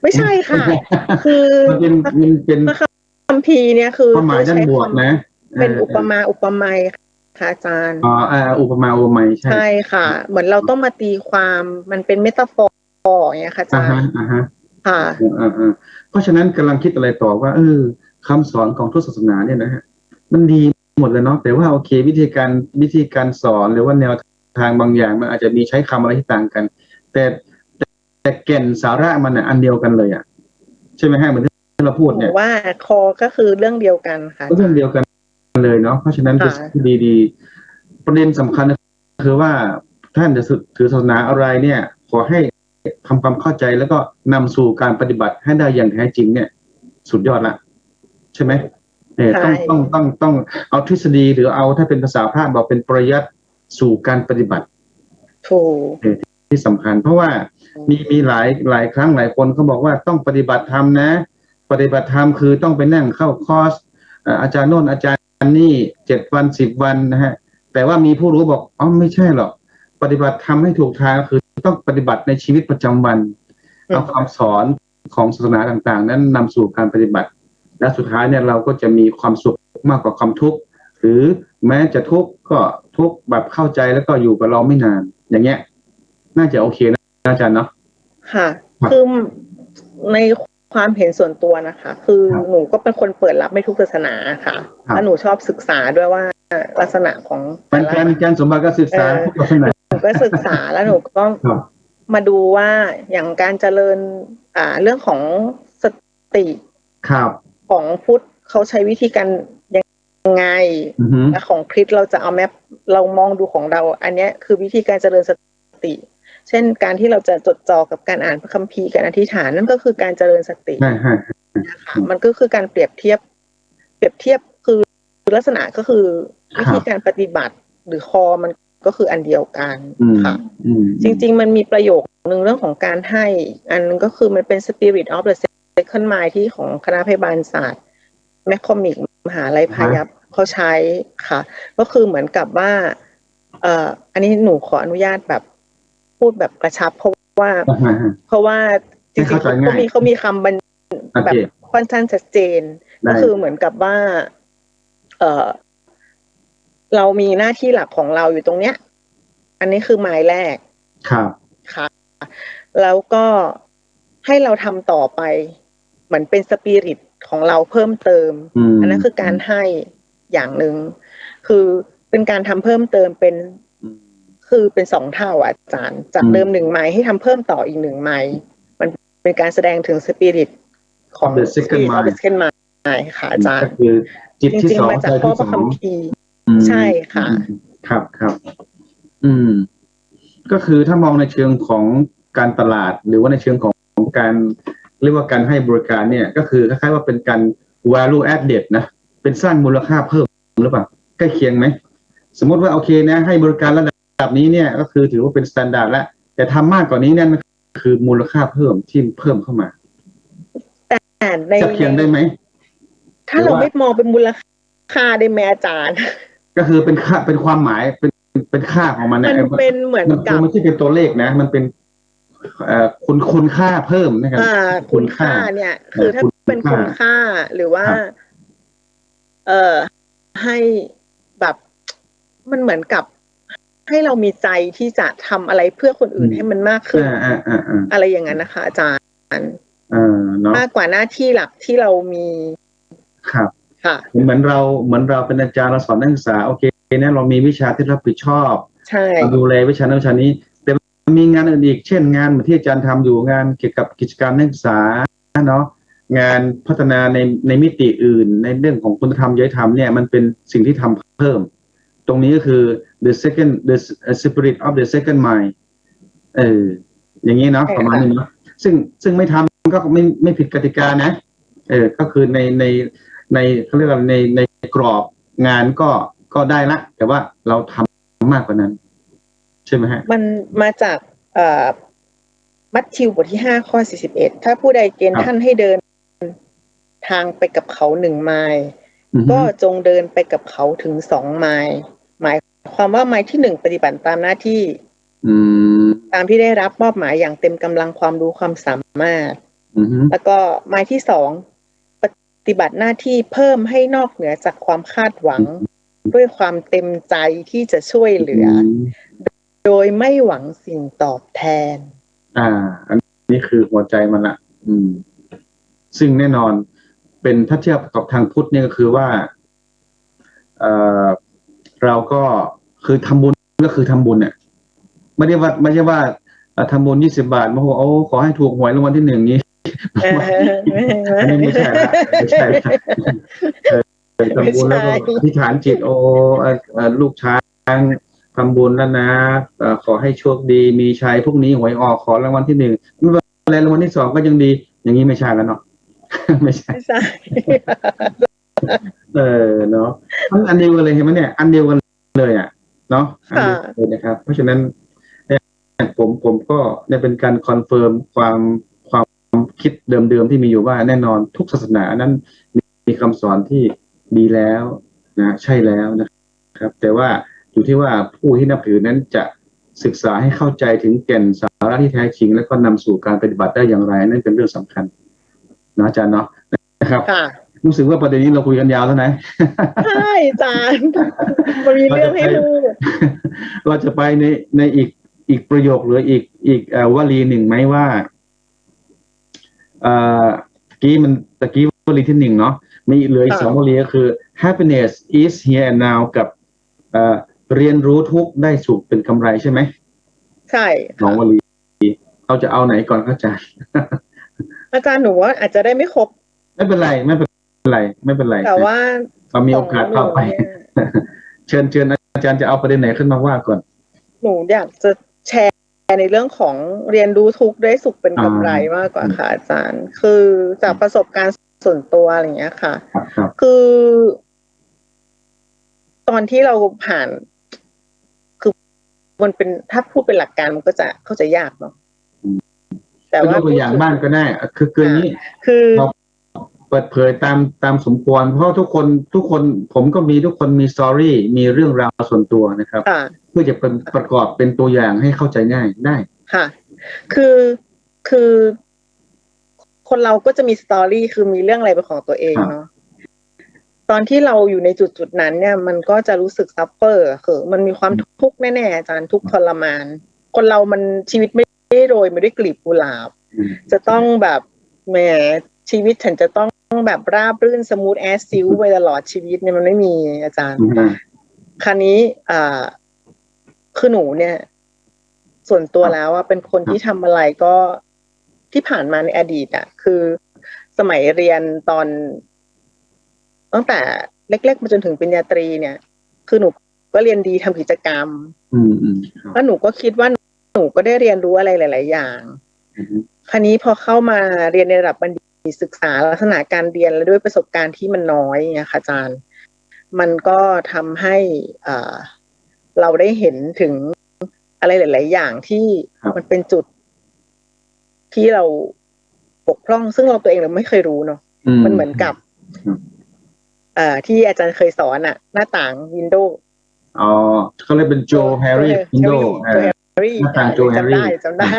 ไม่ใช่ค่ะคือเป็นคัมภีร์เนี่ยคือความหมายด้านบวกนะเป็นอุปมาค่ะอาจารย์อุปมาใช่ค่ะเหมือนเราต้องมาตีความมันเป็นเมตาฟอร์อย่างเงี้ยค่ะอาจารย์ค่ะเพราะฉะนั้นกำลังคิดอะไรต่อว่าคำสอนของทุกศาสนาเนี่ยนะฮะมันดีหมดเลยเนาะแต่ว่าโอเควิธีการสอนหรือว่าแนวทางบางอย่างมันอาจจะมีใช้คำอะไรที่ต่างกันแต่แก่นสาระมันอันเดียวกันเลยอ่ะใช่ไหมฮะเหมือนที่เราพูดเนี่ยว่าคอก็คือเรื่องเดียวกันค่ะเรื่องเดียวกันเลยเนาะเพราะฉะนั้นดีประเด็นสำคัญคือว่าท่านจะถือศาสนาอะไรเนี่ยขอให้ทำความเข้าใจแล้วก็นำสู่การปฏิบัติให้ได้อย่างแท้จริงเนี่ยสุดยอดละใช่ไหม ใช่ ต้องเอาทฤษฎีหรือเอาถ้าเป็นภาษาพระบอกเป็นปริยัติสู่การปฏิบัติ ถูก ที่สำคัญ เพราะว่ามีหลายครั้งหลายคนเขาบอกว่าต้องปฏิบัติธรรมนะ ปฏิบัติธรรมคือต้องไปนั่งเข้าคอร์สอาจารย์โน่นอาจารย์นี่7 วัน10 วันนะฮะแต่ว่ามีผู้รู้บอกอ๋อไม่ใช่หรอกปฏิบัติธรรมให้ถูกทางคือต้องปฏิบัติในชีวิตประจำวันเอาความสอนของศาสนาต่างๆนั้นนำสู่การปฏิบัติและสุดท้ายเนี่ยเราก็จะมีความสุขมากกว่าความทุกข์หรือแม้จะทุกข์ก็ทุกข์แบบเข้าใจแล้วก็อยู่กับเราไม่นานอย่างเงี้ยน่าจะโอเคนะอาจารย์เนาะ ค่ะคือในความเห็นส่วนตัวนะคะ คือหนูก็เป็นคนเปิดรับไม่ทุกศาสนาค่ะและหนูชอบศึกษาด้วยว่าลักษณะของการสมบัติก็ศึกษาทุกศาสนาหนูก็ศึกษาแล้วหนูก็มาดูว่าอย่างการเจริญเรื่องของสติของพุทธเขาใช้วิธีการยังไงและของคริสต์เราจะเอาแมปเรามองดูของเราอันนี้คือวิธีการเจริญสติเช่นการที่เราจะจดจ่อกับการอ่านพระคัมภีร์การอธิษฐานนั่นก็คือการเจริญสตินะคะมันก็คือการเปรียบเทียบคือลักษณะก็คือวิธีการปฏิบัติหรือคอมันก็คืออันเดียวกันค่ะจริงๆมันมีประโยคนึงเรื่องของการให้อันนึงก็คือมันเป็น Spirit of the Second Mind ที่ของคณะพยาบาลศาสตร์แมคคอมิกมหาลัยพายัพเขาใช้ค่ะก็คือเหมือนกับว่าอันนี้หนูขออนุญาตแบบพูดแบบกระชับเพราะว่าจริงๆเขามีคำแบบค่อนข้างชัดเจนก็คือเหมือนกับว่าเรามีหน้าที่หลักของเราอยู่ตรงเนี้ยอันนี้คือหมายแรกค่ะแล้วก็ให้เราทำต่อไปเหมือนเป็นสปิริตของเราเพิ่มเติมอันนั้นคือการให้อย่างหนึ่งคือเป็นการทำเพิ่มเติมเป็น2 เท่าอาจารย์จากเดิม1 ไมล์ให้ทำเพิ่มต่ออีก1 ไมล์มันเป็นการแสดงถึงสปิริตของ the second mind ค่ะอาจารย์คือจิตที่2มาจากข้อพระคัมภีร์ใช่ค่ะครับก็คือถ้ามองในเชิงของการตลาดหรือว่าในเชิงของการเรียกว่าการให้บริการเนี่ยก็คือคล้ายๆว่าเป็นการ value added นะเป็นสร้างมูลค่าเพิ่มหรือเปล่าใกล้เคียงไหมสมมติว่าโอเคนะให้บริการระดับนี้เนี่ยก็คือถือว่าเป็นมาตรฐานแล้วแต่ทำมากกว่านี้นั่นคือมูลค่าเพิ่มที่เพิ่มเข้ามาแต่ในจะเคียงได้ไหมถ้าเราไม่มองเป็นมูลค่าได้ไหมอาจารย์ก็คือเป็นค่าเป็นความหมายเป็นค่าของมันมันเป็นเหมือนกับมันไม่ใช่เป็นตัวเลขนะมันเป็นคุณค่าเพิ่มนะครับคุณค่าเนี่ยคือถ้าเป็นคุณค่าหรือว่าให้แบบมันเหมือนกับให้เรามีใจที่จะทำอะไรเพื่อคนอื่นให้มันมากขึ้นอะไรอย่างนั้นนะคะอาจารย์มากกว่าหน้าที่หลักที่เรามีครับค่ะเหมือนเราเป็นอาจารย์เราสอนนักศึกษาโอเคนะเรามีวิชาที่รับผิดชอบใช่เราดูแลวิชานี้แต่มีงานอื่นอีกเช่นงานที่อาจารย์ทำอยู่งานเกี่ยวกับกิจการนักศึกษาเนาะงานพัฒนาในมิติอื่นในเรื่องของคุณธรรมจริยธรรมเนี่ยมันเป็นสิ่งที่ทำเพิ่มตรงนี้ก็คือ the spirit of the second mind อย่างนี้เนาะประมาณนี้เนาะซึ่งไม่ทำก็ไม่ผิดกติกานะก็คือในเขาเรียกว่าในกรอบงานก็ได้ละแต่ว่าเราทำมากกว่านั้นใช่ไหมฮะมันมาจากมัทธิวบทที่5ข้อ41ถ้าผู้ใดเกณฑ์ท่านให้เดินทางไปกับเขา1 ไมล์ก็จงเดินไปกับเขาถึง2 ไมล์หมายความว่าไมล์ที่1ปฏิบัติตามหน้าที่ตามที่ได้รับมอบหมายอย่างเต็มกำลังความรู้ความสามารถแล้วก็ไมล์ที่2ปฏิบัติหน้าที่เพิ่มให้นอกเหนือจากความคาดหวังด้วยความเต็มใจที่จะช่วยเหลือโดยไม่หวังสิ่งตอบแทนอันนี้คือหัวใจมันละซึ่งแน่นอนเป็นถ้าเทียบกับทางพุทธเนี่ยก็คือว่าเราก็คือทำบุญก็คือทำบุญเนี่ยไม่ใช่ว่าทำบุญ20 บาทมาบอกขอให้ถูกหวยรางวัลที่1นี้อันนี้ไม่ใช่ละทำบุญแล้วก็อธิษฐานจิตลูกช้างทำบุญแล้วนะขอให้โชคดีมีชัยพวกนี้หวยออกขอรางวัลที่1ไม่เป็นไรรางวัลที่2ก็ยังดีอย่างนี้ไม่ใช่แล้วเนาะไม่ใช่ เนาะมันอันเดียวกันเลยเห็นไหมเนี่ยอันเดียวกันเลยอ่ะเนาะอัน ค่ะ เดียวกันเลยนะครับเพราะฉะนั้นเนี่ยผมก็เนี่ยเป็นการคอนเฟิร์มความคิดเดิมๆที่มีอยู่ว่าแน่นอนทุกศาสนานั้นมีคำสอนที่ดีแล้วนะใช่แล้วนะครับแต่ว่าอยู่ที่ว่าผู้ที่นับถือนั้นจะศึกษาให้เข้าใจถึงแก่นสาระที่แท้จริงแล้วก็นำสู่การปฏิบัติได้อย่างไรนั่นเป็นเรื่องสำคัญนะอาจารย์เนาะนะครับ ค่ะ รู้สึกว่าประเด็นนี้เราคุยกันยาวแล้วนะ ใช่อาจารย์มันมีเรื่องให้พูด เราจะไปในอีกประโยคหรืออีกวลีหนึ่งไหมว่าเอ่อตะกี้วลีที่หนึ่งเนาะมีเหลืออีกสองวลีก็คือ happiness is here and now กับเรียนรู้ทุกข์ได้สุขเป็นกำไรใช่ไหม ใช่ สองวลีเราจะเอาไหนก่อนเข้าใจ อาจารย์หนูว่าอาจจะได้ไม่ครบ ไม่เป็นไรไม่เป็นไร แต่ว่า เรามีโอกาสเข้าไป เชิญอาจารย์จะเอาประเด็นไหนขึ้นมาว่าก่อน หนูอยากจะแชร์ในเรื่องของเรียนรู้ทุกข์ได้สุขเป็นกำไรมากกว่าค่ะอาจารย์ คือจากประสบการณ์ส่วนตัวอะไรอย่างเงี้ยค่ะ ครับ คือตอนที่เราผ่าน คือมันเป็นถ้าพูดเป็นหลักการมันก็จะเข้าใจยากเนาะแต่ว่าย กตัวอย่างบ้างก็ได้คือเกินนี้ คือ เราเปิดเผยตามสมควรเพราะทุกคนผมก็มีทุกคนมีสตอรี่มีเรื่องราวส่วนตัวนะครับเพื่อจะเป็นประกอบเป็นตัวอย่างให้เข้าใจง่ายได้ค่ะคือคนเราก็จะมีสตอรี่คือมีเรื่องอะไรเป็นของตัวเองเนาะตอนที่เราอยู่ในจุดนั้นเนี่ยมันก็จะรู้สึกซัฟเฟอร์คือมันมีความทุกข์แน่ๆอาจารย์ทุกข์ทรมานคนเรามันชีวิตไม่ได้โรยไม่ได้กลีบกุหลาบจะต้องแบบแหมชีวิตฉันจะต้องแบบราบรื่นสมูทแอสซิลไปตลอดชีวิตเนี่ยมันไม่มีอาจารย์คราวนี้คือหนูเนี่ยส่วนตัวแล้วว่าเป็นคนที่ทำอะไรก็ที่ผ่านมาในอดีตอ่ะคือสมัยเรียนตอนตั้งแต่เล็กๆมาจนถึงปริญญาตรีเนี่ยคือหนูก็เรียนดีทำกิจกรรมแล้วหนูก็คิดว่าหนูก็ได้เรียนรู้อะไรหลายๆอย่างคราวนี้พอเข้ามาเรียนในระดับบัณฑิตศึกษาลักษณะการเรียนและด้วยประสบการณ์ที่มันน้อยเนี่ยค่ะอาจารย์มันก็ทำให้เราได้เห็นถึงอะไรหลายๆอย่างที่มันเป็นจุดที่เราบกพร่องซึ่งเราตัวเองเราไม่เคยรู้เนาะมันเหมือนกับที่อาจารย์เคยสอนอะหน้าต่างวินโดว์เขาเรียกเป็นโจแฮร์รี่วินโดว์หน้าต่างโจแฮร์รี่จำได้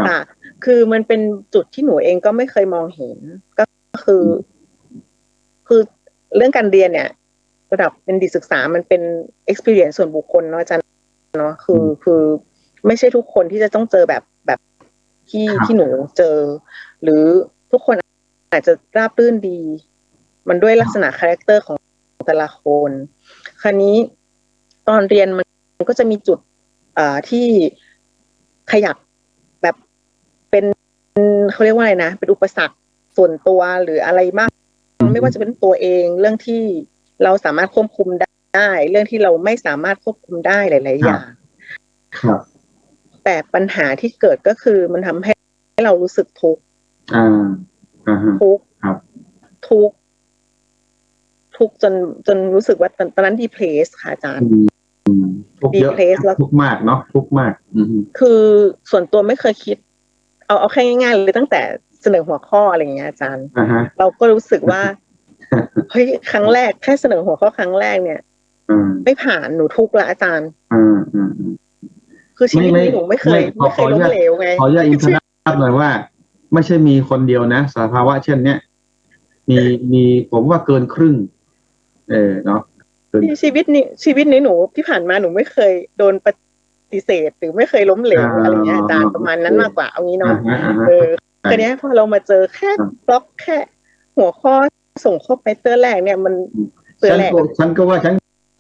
ค่ะคือมันเป็นจุดที่หนูเองก็ไม่เคยมองเห็นก็คือเรื่องการเรียนเนี่ยระดับเป็นดิศึกษามันเป็น experience ส่วนบุคคลเนาะอาจารย์เนาะคือไม่ใช่ทุกคนที่จะต้องเจอแบบที่หนูเจอหรือทุกคนอาจจะราบรื่นดีมันด้วยลักษณะคาแรคเตอร์ของแต่ละคนคราวนี้ตอนเรียนมันก็จะมีจุดที่ขยับแบบเป็นเขาเรียกว่าอะไรนะเป็นอุปสรรคส่วนตัวหรืออะไรมากไม่ว่าจะเป็นตัวเองเรื่องที่เราสามารถควบคุมได้เรื่องที่เราไม่สามารถควบคุมได้หลายๆอย่างแต่ปัญหาที่เกิดก็คือมันทำให้เรารู้สึกทุกข์ทุกข์จนรู้สึกว่าตอนนั้นดีเพรสค่ะอาจารย์ดีเพรสแล้วทุกข์มากเนาะทุกข์มากคือส่วนตัวไม่เคยคิดเอาแค่ง่ายๆเลยตั้งแต่เสนอหัวข้ออะไรอย่างเงี้ยอาจารย์เราก็รู้สึกว่าเฮ้ยครั้งแรกแค่เสนอหัวข้อครั้งแรกเนี่ยไม่ผ่านหนูทุกข์ละอาจารย์คือชีวิตนี้หนูไม่เคยล้มเหลวไงขออนุญาตอินเทอร์เน็ตหน่อยว่าไม่ใช่มีคนเดียวนะสภาวะเช่นเนี้ยมีผมว่าเกินครึ่งเนาะชีวิตนี้หนูที่ผ่านมาหนูไม่เคยโดนปฏิเสธหรือไม่เคยล้มเหลวอะไรเงี้ยอาจารย์ประมาณนั้นมากกว่าเอางี้เนาะทีนี้พอเรามาเจอแค่บล็อกแค่หัวข้อส่งข้อไปเตอร์แรกเนี่ยมันเตือนแรกฉันก็ว่าฉัน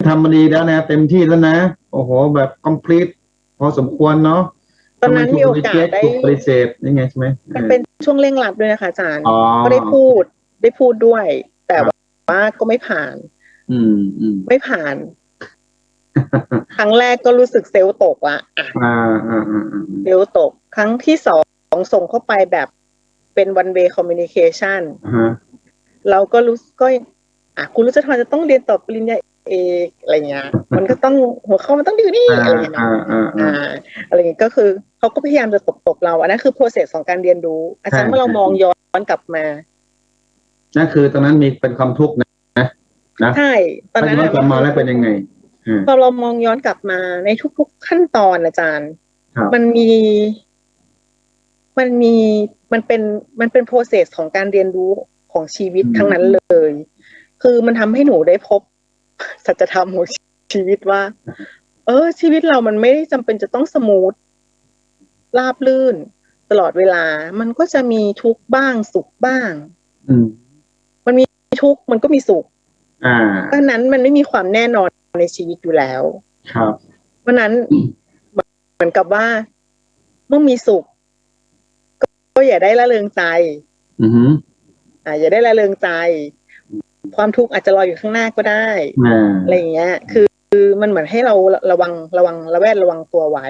ทำมาดีแล้วนะเต็มที่แล้วนะโอ้โหแบบ complete พอสมควรเนาะตอนนั้นมีโอกาสได้ปฏิเสธยังไงใช่ไหมมันเป็นช่วงเร่งรัดด้วยนะคะอาจารย์ก็ได้พูดด้วยแต่ว่าก็ไม่ผ่านไม่ผ่านครั้งแรกก็รู้สึกเซลล์ตกละเซลล์ตกครั้งที่สองส่งเข้าไปแบบเป็น one way communication เราก็รู้ก็ คุณรุจทรจะต้องเรียนต่อปริญญาเอกอะไรเงี้ยมันก็ต้องหัวข้อมันต้องดีนี่อะไรเงี้ยอะไรเงี้ยก็คือเขาก็พยายามจะตบเราอันนั้นคือ process ของการเรียนรู้อาจารย์เมื่อเรามองย้อนกลับมานั่นคือตอนนั้นมีเป็นความทุกข์นะใช่ตอนนั้นย้อนกลับมาแล้วเป็นยังไงพอเรามองย้อนกลับมาในทุกๆขั้นตอนอาจารย์มันเป็น process ของการเรียนรู้ของชีวิตทั้งนั้นเลยคือมันทำให้หนูได้พบสัจธรรมของชีวิตว่าชีวิตเรามันไม่ได้จำเป็นจะต้องสมูทราบรื่นตลอดเวลามันก็จะมีทุกข์บ้างสุขบ้างมันมีทุกข์มันก็มีสุขเพราะนั้นมันไม่มีความแน่นอนในชีวิตอยู่แล้วครับเพราะนั้นเหมือนกับว่าเมื่อมีสุขก็อย่าได้ละเลงใจอย่าได้ละเลงใจความทุกข์อาจจะรออยู่ข้างหน้าก็ได้อะไรอย่างเงี้ยคือมันเหมือนให้เราระแวดระวังตัวไว้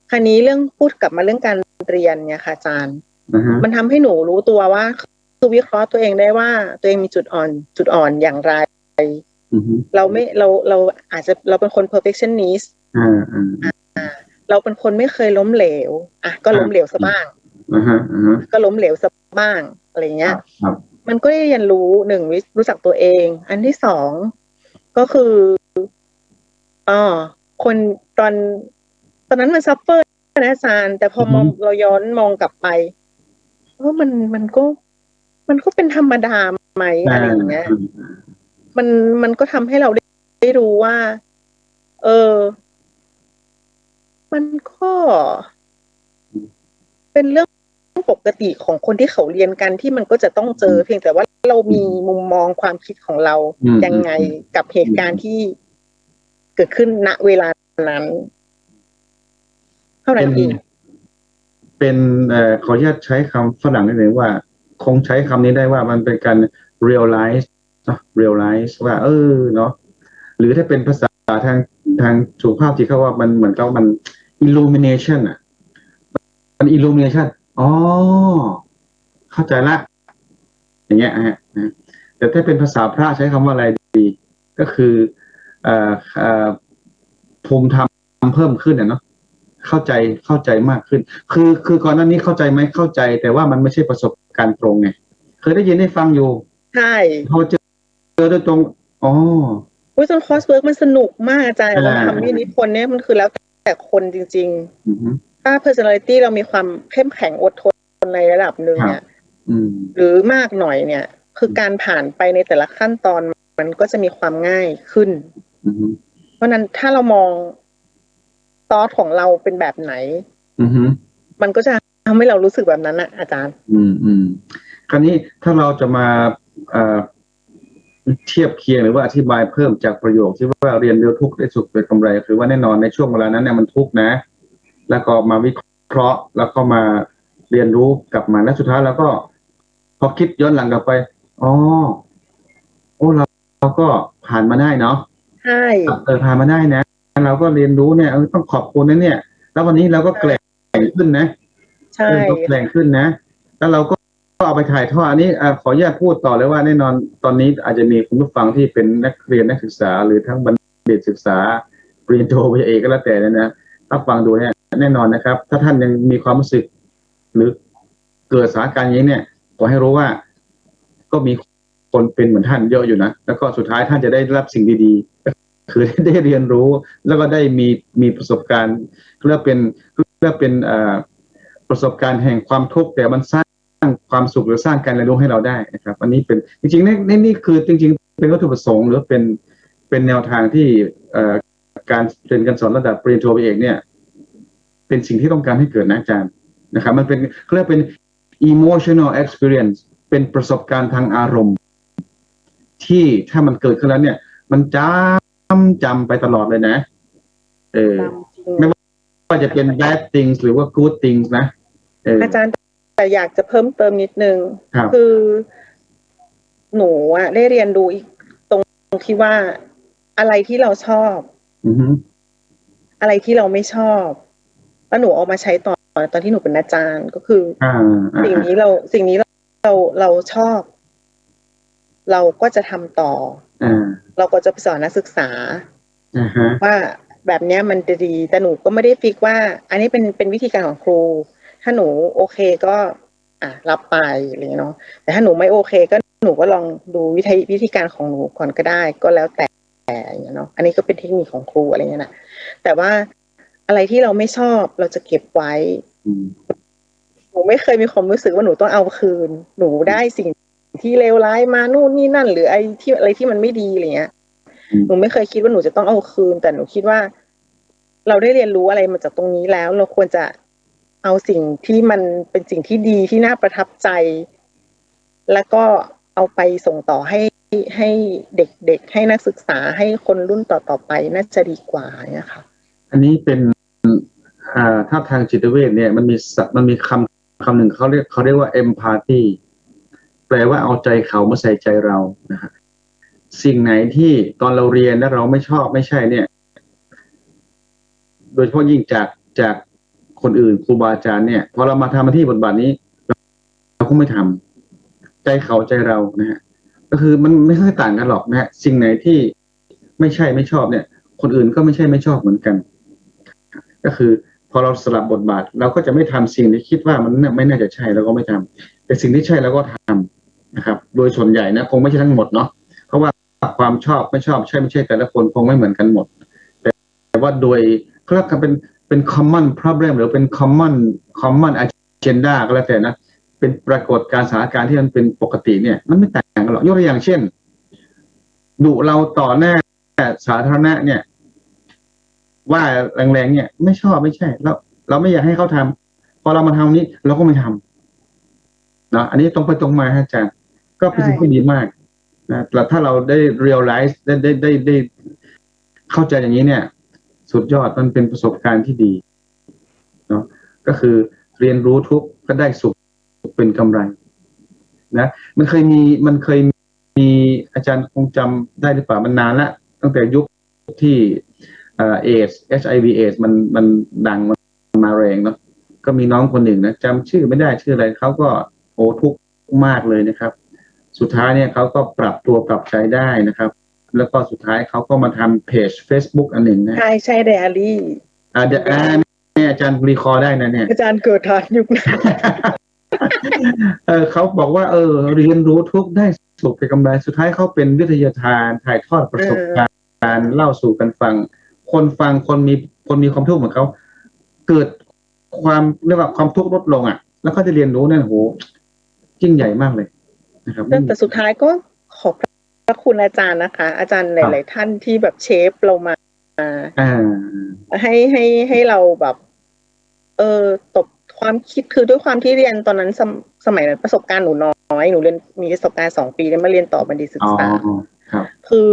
คราวนี้เรื่องพูดกลับมาเรื่องการเรียนเนี่ยค่ะอาจารย์มันทำให้หนูรู้ตัวว่าคือวิเคราะห์ตัวเองได้ว่าตัวเองมีจุดอ่อนอย่างไรเราอาจจะเราเป็นคน perfectionist เราเป็นคนไม่เคยล้มเหลวก็ล้มเหลวซะบ้างก็ล้มเหลวซะบ้างอะไรเงี้ยมันก็ได้เรียนรู้หนึ่งรู้จักตัวเองอันที่สองก็คือคนตอนนั้นมันซัฟเฟอร์นะอาจารย์แต่พอเราย้อนมองกลับไปมันก็เป็นธรรมดาไหมอะไรอย่างเงี้ยมันก็ทำให้เราได้รู้ว่ามันก็เป็นเรื่องปกติของคนที่เขาเรียนกันที่มันก็จะต้องเจอเพียงแต่ว่าเรามีมุมมองความคิดของเรายังไงกับเหตุการณ์ที่เกิดขึ้นณเวลานั้นเท่านั้นเองเป็นขออนุญาตใช้คำฝรั่งนิดนึงว่าคงใช้คำนี้ได้ว่ามันเป็นการ realize ว่าเนาะหรือถ้าเป็นภาษาทางสุภาพที่เขาว่ามันเหมือนกับมัน illumination มัน illumination เข้าใจละอย่างเงี้ยฮะแต่ถ้าเป็นภาษาพระใช้คำว่าอะไรดีก็คือภูมิธรรมเพิ่มขึ้นเนาะเข้าใจมากขึ้นคือก่อนหน้านี้เข้าใจไหมเข้าใจแต่ว่ามันไม่ใช่ประสบการณ์ตรงไงเคยได้ยินได้ฟังอยู่ใช่พอเจอโดยตรงจนคอร์สเวิร์กมันสนุกมากอาจารย์เราทำวินิพนธ์เนี่ยมันคือแล้วแต่คนจริงๆถ้า personality เรามีความเข้มแข็งอดทนในระดับหนึ่งเนี่ยหรือมากหน่อยเนี่ยคือการผ่านไปในแต่ละขั้นตอนมันก็จะมีความง่ายขึ้นเพราะนั้นถ้าเรามองตอสของเราเป็นแบบไหนมันก็จะทำให้เรารู้สึกแบบนั้นนะอาจารย์คราวนี้ถ้าเราจะมาเทียบเคียงหรือว่าอธิบายเพิ่มจากประโยคที่ว่าเรียนเร็วทุกข์ได้สุขเป็นกำไรคือว่าแน่นอนในช่วงเวลานั้นเนี่ยมันทุกข์นะแล้วก็มาวิเคราะห์แล้วก็มาเรียนรู้กลับมาและสุดท้ายแล้วก็พอคิดย้อนหลังกลับไปเราก็ผ่านมาได้เนาะใช่ผ่านมาได้นะเราก็เรียนรู้เนี่ยต้องขอบคุณนะเนี่ยแล้ววันนี้เราก็แกร่งขึ้นนะใช่ก็แกร่งขึ้นนะแล้วเราก็เอาไปถ่ายทอดอันนี้ขออนุญาตพูดต่อเลยว่าแน่นอนตอนนี้อาจจะมีคุณผู้ฟังที่เป็นนักเรียนนักศึกษาหรือทั้งบัณฑิตศึกษาปริญญาโทปริญญาเอกก็แล้วแต่นะถ้าฟังดูเนี่ยแน่นอนนะครับถ้าท่านยังมีความรู้สึกหรือเกิดสถานการณ์นี้เนี่ยขอให้รู้ว่าก็มีคนเป็นเหมือนท่านเยอะอยู่นะแล้วก็สุดท้ายท่านจะได้รับสิ่งดีๆคือได้เรียนรู้แล้วก็ได้มีประสบการณ์เรียกเป็นประสบการณ์แห่งความทุกข์แต่มันสร้างความสุขหรือสร้างการเรียนรู้ให้เราได้นะครับอันนี้เป็นจริงๆนี่คือจริงๆเป็นวัตถุประสงค์หรือเป็นแนวทางที่การเรียนการสอนระดับปริญญาโทปริญญาเอกเนี่ยเป็นสิ่งที่ต้องการให้เกิดนะอาจารย์นะครับมันเป็นเรียกเป็น emotional experience เป็นประสบการณ์ทางอารมณ์ที่ถ้ามันเกิดขึ้นแล้วเนี่ยมันจำไปตลอดเลยนะไม่ว่าจะเป็น bad things หรือว่า good things นะอาจารย์แต่อยากจะเพิ่มเติมนิดนึงคือหนูได้เรียนรู้อีกตรงที่ว่าอะไรที่เราชอบอะไรที่เราไม่ชอบแล้วหนูเอามาใช้ตอนที่หนูเป็นอาจารย์ก็คือสิ่งนี้เราชอบ เราก็จะทำต่อเราก็จะไปสอนนักศึกษาว่าแบบนี้มันจะดีแต่หนูก็ไม่ได้ฟิกว่าอันนี้เป็นวิธีการของครูถ้าหนูโอเคก็รับไปอะไรเนาะแต่ถ้าหนูไม่โอเคก็หนูก็ลองดูวิธีการของหนูก่อนก็ได้ก็แล้วแต่อย่างเงี้ยเนาะอันนี้ก็เป็นเทคนิคของครูอะไรเงี้ยนะแต่ว่าอะไรที่เราไม่ชอบเราจะเก็บไว้หนูไม่เคยมีความรู้สึกว่าหนูต้องเอาคืนหนูได้สิ่งที่เลวร้ายมานู่นนี่นั่นหรืออะไรที่มันไม่ดีอะไรเงี้ยหนูไม่เคยคิดว่าหนูจะต้องเอาคืนแต่หนูคิดว่าเราได้เรียนรู้อะไรมาจากตรงนี้แล้วเราควรจะเอาสิ่งที่มันเป็นสิ่งที่ดีที่น่าประทับใจแล้วก็เอาไปส่งต่อให้เด็กๆให้นักศึกษาให้คนรุ่นต่อๆไปน่าจะดีกว่าเนี่ยค่ะอันนี้เป็นถ้าทางจิตเวชเนี่ยมันมีคำหนึ่งเขาเรียกว่า empathy แปลว่าเอาใจเขามาใส่ใจเรานะฮะสิ่งไหนที่ตอนเราเรียนแล้วเราไม่ชอบไม่ใช่เนี่ยโดยเฉพาะยิ่งจากคนอื่นครูบาอาจารย์เนี่ยพอเรามาทำหน้าที่บทบาทนี้เราก็ไม่ทำใจเขาใจเรานะฮะก็คือมันไม่ค่อยต่างกันหรอกนะฮะสิ่งไหนที่ไม่ใช่ไม่ชอบเนี่ยคนอื่นก็ไม่ใช่ไม่ชอบเหมือนกันก็คือพอเราสลับบทบาทเราก็จะไม่ทำสิ่งที่คิดว่ามันไม่น่าจะใช่เราก็ไม่ทำแต่สิ่งที่ใช่เราก็ทำนะครับโดยส่วนใหญ่นะคงไม่ใช่ทั้งหมดเนาะเพราะว่าความชอบไม่ชอบใช่ไม่ใช่แต่ละคนคงไม่เหมือนกันหมดแต่ว่าโดยเขาเรียกกันเป็น common problem หรือเป็น common agenda ก็แล้วแต่นะเป็นปรากฏการสถานการณ์ที่มันเป็นปกติเนี่ยมันไม่ต่างกันหรอกยกตัวอย่างเช่นดุเราต่อหน้าสาธารณะเนี่ยว่าแรงๆเนี่ยไม่ชอบไม่ใช่แล้วเราไม่อยากให้เขาทำพอเรามาทำนี้เราก็ไม่ทำนะอันนี้ตรงไปตรงมาอาจารย์ก็เป็นสิ่งที่ดีมากนะแต่ถ้าเราได้ realize ได้เข้าใจอย่างนี้เนี่ยสุดยอดมันเป็นประสบการณ์ที่ดีเนาะก็คือเรียนรู้ทุกก็ได้สุขเป็นกำไรนะมันเคยมีอาจารย์คงจำได้หรือเปล่ามันนานละตั้งแต่ยุคที่HIV เอดส์มันดังมาแรงเนาะก็มีน้องคนหนึ่งนะจำชื่อไม่ได้ชื่ออะไรเขาก็ทุกข์มากเลยนะครับสุดท้ายเนี่ยเขาก็ปรับตัวปรับใจได้นะครับแล้วก็สุดท้ายเขาก็มาทำเพจ Facebook อันหนึ่งนะใช่ไดอารี่เนี่ยอาจารย์รีคอร์ได้นะเนี่ยอาจารย์เกิดทันยุคนั้นเขาบอกว่าเรียนรู้ทุกได้สุขเป็นกำไรสุดท้ายเขาเป็นวิทยาทานถ่ายทอดประสบการณ์เล่าสู่กันฟังคนฟังคนมีความทุกข์เหมือนเขาเกิดความเรียกว่าความทุกข์ลดลงอ่ะแล้วเขาจะเรียนรู้เนี่ยโหยิ่งใหญ่มากเลยนะครับแต่สุดท้ายก็ขอบพระคุณอาจารย์นะคะอาจารย์หลายๆท่านที่แบบเชฟเรามาให้เราแบบตบความคิดคือด้วยความที่เรียนตอนนั้นสมัยนั้นประสบการณ์หนูน้อยหนูเรียนมีประสบการณ์2 ปีแล้วมาเรียนต่อบัณฑิตศึกษาคือ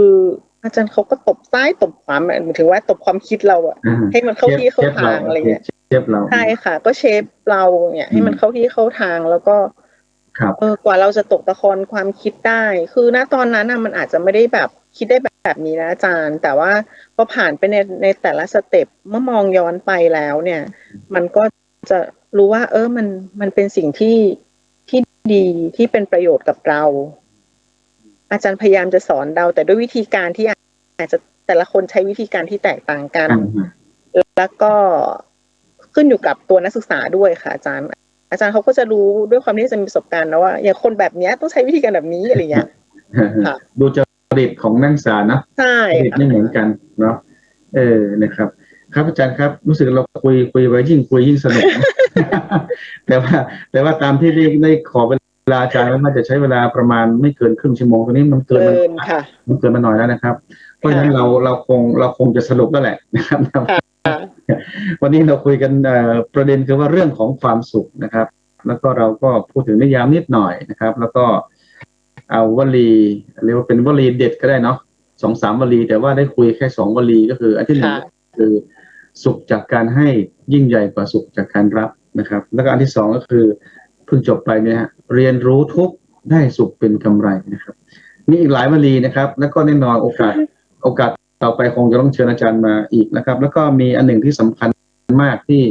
อาจารย์เขาก็ตบซ้ายตบขวาหมายถึงว่าตบความคิดเราอะให้มันเข้าที่เข้าทางอะไรเงี้ยใช่ค่ะก็เชฟเราเนี่ยให้มันเข้าที่เข้าทางแล้วก็กว่าเราจะตกตะกอนความคิดได้คือณตอนนั้นน่ะมันอาจจะไม่ได้แบบคิดได้แบบนี้นะอาจารย์แต่ว่าพอผ่านไปในแต่ละสเต็ปเมื่อมองย้อนไปแล้วเนี่ยมันก็จะรู้ว่ามันเป็นสิ่งที่ดีที่เป็นประโยชน์กับเราอาจารย์พยายามจะสอนเราแต่ด้วยวิธีการที่อาจจะแต่ละคนใช้วิธีการที่แตกต่างกันแล้วก็ขึ้นอยู่กับตัวนักศึกษาด้วยค่ะอาจารย์เขาก็จะรู้ด้วยความที่จะมีประสบการณ์นะว่าอย่างคนแบบนี้ต้องใช้วิธีการแบบนี้อะไรอย่างเงี้ยค่ะดูจริตของนักศึกษานะใช่ไม่เหมือนกันเนาะนะครับครับอาจารย์ครับรู้สึกเราคุยไว้ยิ่งคุยยิ่งสนุก แต่ว่าตามที่ได้ขอเวลาอาจารย์แล้วมันจะใช้เวลาประมาณไม่เกินครึ่งชั่วโมงตรงนี้มันเกินมาหน่อยแล้วนะครับเพราะฉะนั้นเราคงจะสรุปแล้วแหละนะครับวันนี้เราคุยกันประเด็นคือว่าเรื่องของความสุขนะครับแล้วก็เราก็พูดถึงนิยามนิดหน่อยนะครับแล้วก็เอาวลีเรียกว่าเป็นวลีเด็ดก็ได้เนาะ2-3 วลีแต่ว่าได้คุยแค่2 วลีก็คืออันที่ 1คือสุขจากการให้ยิ่งใหญ่กว่าสุขจากการรับนะครับแล้วก็อันที่2ก็คือเพิ่งจบไปเนี่ยเรียนรู้ทุกได้สุขเป็นกำไรนะครับมีอีกหลายวลีนะครับแล้วก็แน่นอนโอกาสต่อไปคงจะต้องเชิญอาจารย์มาอีกนะครับแล้วก็มีอันหนึ่งที่สำคัญมากที่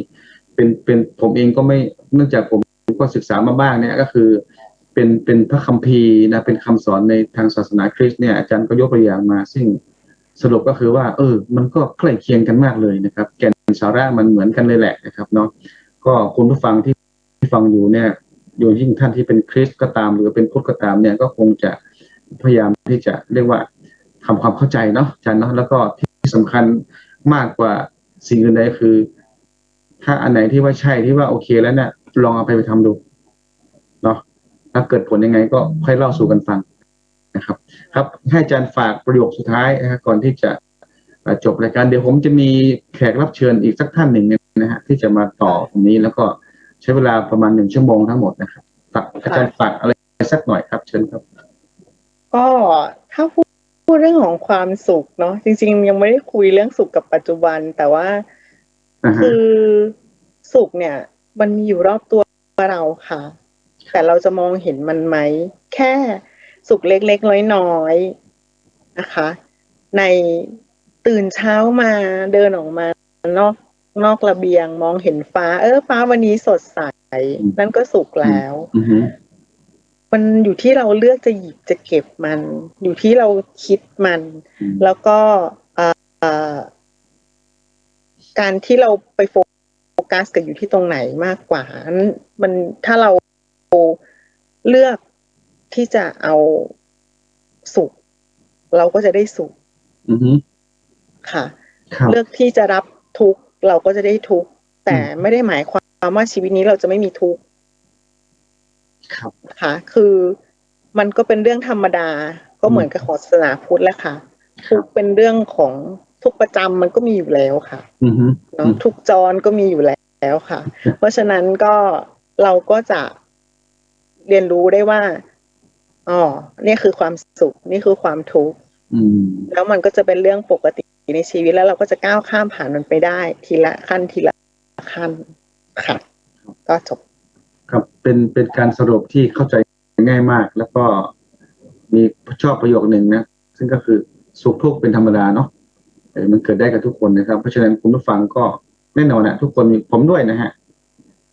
เป็นผมเองก็ไม่เนื่องจากผมก็ศึกษามาบ้างเนี่ยก็คือ เป็นพระคัมภีร์นะเป็นคำสอนในทางศาสนาคริสต์เนี่ยอาจารย์ก็ยกตัวอย่างมาซึ่งสรุปก็คือว่ามันก็ใกล้เคียงกันมากเลยนะครับแก่นสาระมันเหมือนกันเลยแหละนะครับเนาะก็คุณผู้ฟังที่ฟังอยู่เนี่ยโดยยิ่งท่านที่เป็นคริสต์ก็ตามหรือเป็นพุทธก็ตามเนี่ยก็คงจะพยายามที่จะเรียกว่าทำความเข้าใจเนาะอาจารย์เนาะแล้วก็ที่สำคัญมากกว่าสิ่งอื่นใดคือถ้าอันไหนที่ว่าใช่ที่ว่าโอเคแล้วเนี่ยลองเอาไปทำดูเนาะถ้าเกิดผลยังไงก็ค่อยเล่าสู่กันฟังนะครับครับให้อาจารย์ฝากประโยคสุดท้ายนะก่อนที่จะจบรายการเดี๋ยวผมจะมีแขกรับเชิญอีกสักท่านหนึ่งนะฮะที่จะมาต่อตรงนี้แล้วก็ใช้เวลาประมาณ1 ชั่วโมงทั้งหมดนะครับอาจารย์ฝากอะไรสักหน่อยครับเชิญครับก็ถ้าพูดเรื่องของความสุขเนาะจริงๆยังไม่ได้คุยเรื่องสุขกับปัจจุบันแต่ว่าคือสุขเนี่ยมันมีอยู่รอบตัวเราค่ะแต่เราจะมองเห็นมันไหมแค่สุขเล็กๆน้อยๆนะคะในตื่นเช้ามาเดินออกมานอกระเบียงมองเห็นฟ้าฟ้าวันนี้สดใสนั่นก็สุขแล้วมันอยู่ที่เราเลือกจะหยิบจะเก็บมันอยู่ที่เราคิดมันแล้วก็การที่เราไปโฟกัสกับอยู่ที่ตรงไหนมากกว่ามันถ้าเราเลือกที่จะเอาสุขเราก็จะได้สุขค่ะเลือกที่จะรับทุกข์เราก็จะได้ทุกข์แต่ไม่ได้หมายความว่าชีวิตนี้เราจะไม่มีทุกข์ค่ะคือมันก็เป็นเรื่องธรรมดาก็เหมือนกับศาสนาพุทธแหละค่ะทุกข์เป็นเรื่องของทุกข์ประจำมันก็มีอยู่แล้วค่ะเนาะทุกข์จรก็มีอยู่แล้วค่ะเพราะฉะนั้นก็เราก็จะเรียนรู้ได้ว่านี่คือความสุขนี่คือความทุกข์แล้วมันก็จะเป็นเรื่องปกติในชีวิตแล้วเราก็จะก้าวข้ามผ่านมันไปได้ทีละขั้นค่ะก็จบครับเป็นการสรุปที่เข้าใจง่ายมากแล้วก็มีชอบประโยคหนึ่งนะซึ่งก็คือสุขทุกข์เป็นธรรมดาเนาะมันเกิดได้กับทุกคนนะครับเพราะฉะนั้นคุณผู้ฟังก็แน่นอนนะทุกคนมีผมด้วยนะฮะ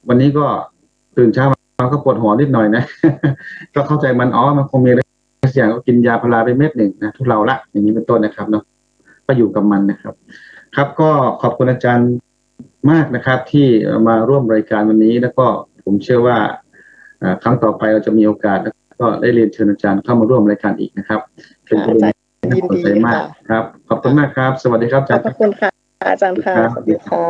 วันนี้ก็ตื่นเช้ามาก็ปวดหัวนิดหน่อยนะ ก็เข้าใจมันมันคงมีอะไรสักอย่างก็กินยาพาราไปเม็ดหนึ่งนะทุกเราละอย่างนี้เป็นต้นนะครับเนาะก็อยู่กับมันนะครับครับก็ขอบคุณอาจารย์มากนะครับที่มาร่วมรายการวันนี้แล้วก็ผมเชื่อว่าครั้งต่อไปเราจะมีโอกาสแล้วก็ได้เรียนเชิญอาจารย์เข้ามาร่วมรายการอีกนะครับเป็นประเด็นที่น่าสนใจมากครับขอบคุณมากครับสวัสดีครับอาจารย์ขอบคุณค่ะอาจารย์ค่ะสวัสดีค่ะ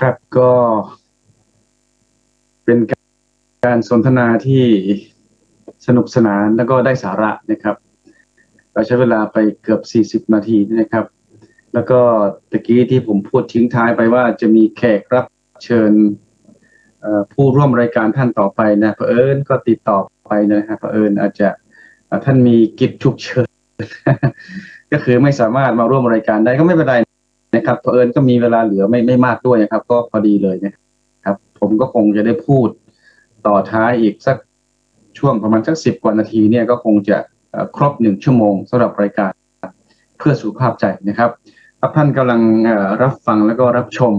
ครับก็เป็นการสนทนาที่สนุกสนานแล้วก็ได้สาระนะครับเราใช้เวลาไปเกือบ40 นาทีนะครับแล้วก็ตะกี้ที่ผมพูดทิ้งท้ายไปว่าจะมีแขกรับเชิญผู้ร่วมรายการท่านต่อไปนะเผอิญก็ติดต่อไปนะครับเผอิญอาจจะท่านมีกิจฉุกเฉิน ก็คือไม่สามารถมาร่วมรายการได้ก็ไม่เป็นไรนะครับเผอิญก็มีเวลาเหลือไม่มากด้วยนะครับก็พอดีเลยนะครับผมก็คงจะได้พูดต่อท้ายอีกสักช่วงประมาณสัก10 กว่านาทีเนี่ยก็คงจะครบ1 ชั่วโมงสำหรับรายการเพื่อสุขภาพใจนะครับท่านกำลังรับฟังแล้วก็รับชม